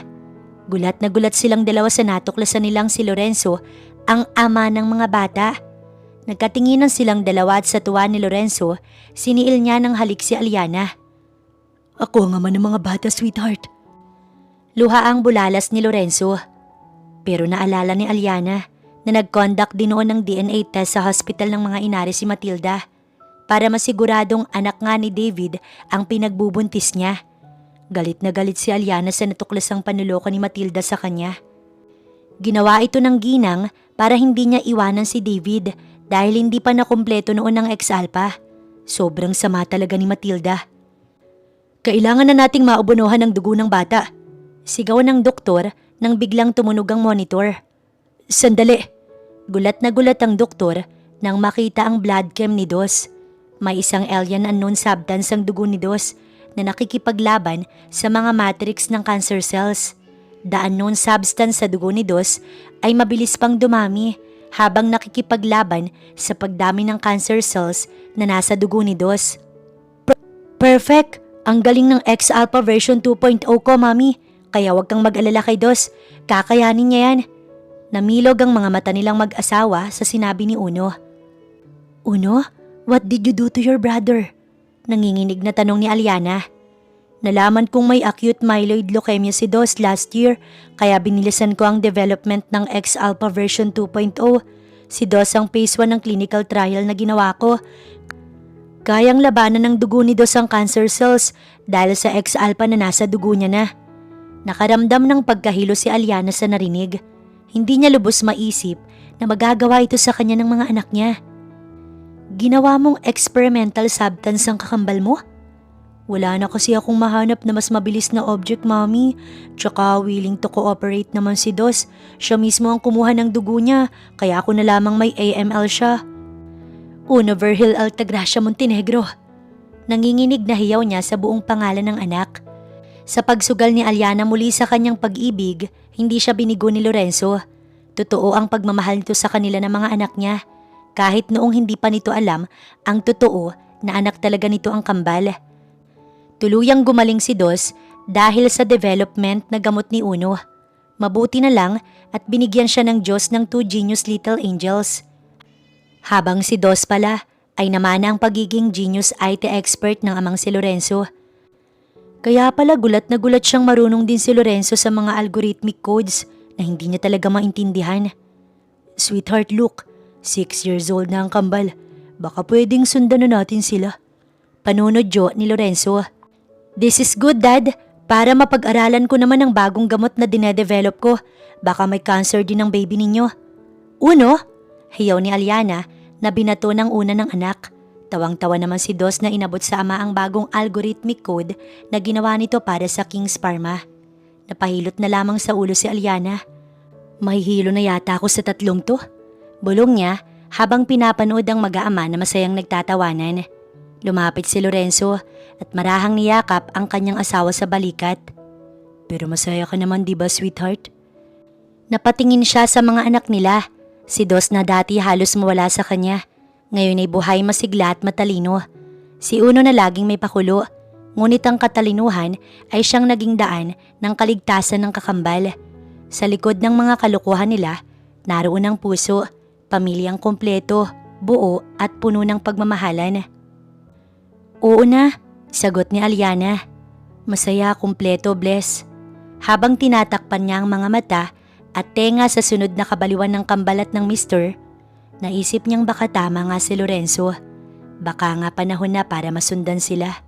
Gulat na gulat silang dalawa sa natuklasan nilang si Lorenzo ang ama ng mga bata. Nagkatinginan silang dalawa at sa tuwa ni Lorenzo, siniil niya ng halik si Aliana. Ako ang ama ng mga bata, sweetheart. Luha ang bulalas ni Lorenzo. Pero naalala ni Aliana na nag-conduct din noon ng DNA test sa hospital ng mga inari si Matilda para masiguradong anak nga ni David ang pinagbubuntis niya. Galit na galit si Aliana sa natuklasang panloloko ni Matilda sa kanya. Ginawa ito ng ginang para hindi niya iwanan si David dahil hindi pa nakumpleto noon ng ex-alpha. Sobrang sama talaga ni Matilda. Kailangan na nating maubunuhan ng dugo ng bata. Sigaw ng doktor nang biglang tumunog ang monitor. Sandali! Gulat na gulat ang doktor nang makita ang blood chem ni Dos. May isang alien unknown substance ang dugo ni Dos na nakikipaglaban sa mga matrix ng cancer cells. The unknown substance sa dugo ni Dos ay mabilis pang dumami habang nakikipaglaban sa pagdami ng cancer cells na nasa dugo ni Dos. Perfect! Ang galing ng X-Alpha version 2.0 ko, Mami. Kaya wag kang mag-alala kay Dos. Kakayanin niya yan. Namilog ang mga mata nilang mag-asawa sa sinabi ni Uno. Uno, what did you do to your brother? Nanginginig na tanong ni Aliana. Nalaman kong may acute myeloid leukemia si Dos last year kaya binilisan ko ang development ng X-Alpha version 2.0. Si Dos ang phase 1 ng clinical trial na ginawa ko. Kayang labanan ng dugo ni Dos ang cancer cells dahil sa X-alpha na nasa dugo niya na. Nakaramdam ng pagkahilo si Aliana sa narinig. Hindi niya lubos maisip na magagawa ito sa kanya ng mga anak niya. Ginawa mong experimental substance ang kakambal mo? Wala na kasi akong mahanap na mas mabilis na object, Mami. Tsaka willing to cooperate naman si Dos. Siya mismo ang kumuha ng dugo niya kaya ako na lamang may AML siya. Uno Virgil Altagracia Montenegro. Nanginginig na hiyaw niya sa buong pangalan ng anak. Sa pagsugal ni Aliana muli sa kanyang pag-ibig, hindi siya binigo ni Lorenzo. Totoo ang pagmamahal nito sa kanila ng mga anak niya. Kahit noong hindi pa nito alam, ang totoo na anak talaga nito ang kambal. Tuluyang gumaling si Dos dahil sa development na gamot ni Uno. Mabuti na lang at binigyan siya ng Diyos ng 2 genius little angels. Habang si Dos pala ay namana ang pagiging genius IT expert ng amang si Lorenzo. Kaya pala gulat na gulat siyang marunong din si Lorenzo sa mga algorithmic codes na hindi niya talaga maintindihan. Sweetheart, look, 6 years old na ang kambal. Baka pwedeng sundan na natin sila. Panunodyo ni Lorenzo. This is good, Dad. Para mapag-aralan ko naman ang bagong gamot na dinedevelop ko. Baka may cancer din ang baby ninyo. Uno? Hiyaw ni Aliana na binato ng una ng anak. Tawang-tawa naman si Dos na inabot sa ama ang bagong algorithmic code na ginawa nito para sa King's Pharma. Napahilot na lamang sa ulo si Aliana. Mahihilo na yata ako sa tatlong to. Bulong niya habang pinapanood ang mag-aama na masayang nagtatawanan. Lumapit si Lorenzo at marahang niyakap ang kanyang asawa sa balikat. Pero masaya ka naman, di ba, sweetheart? Napatingin siya sa mga anak nila. Si Dos na dati halos mawala sa kanya. Ngayon ay buhay, masigla at matalino. Si Uno na laging may pakulo. Ngunit ang katalinuhan ay siyang naging daan ng kaligtasan ng kakambal. Sa likod ng mga kalukuhan nila, naroon ang puso, pamilyang kompleto, buo at puno ng pagmamahalan. Oo na, sagot ni Aliana. Masaya, kumpleto, bless. Habang tinatakpan niya ang mga mata at tenga sa sunod na kabaliwan ng kambalat ng mister, naisip niyang baka tama nga si Lorenzo. Baka nga panahon na para masundan sila.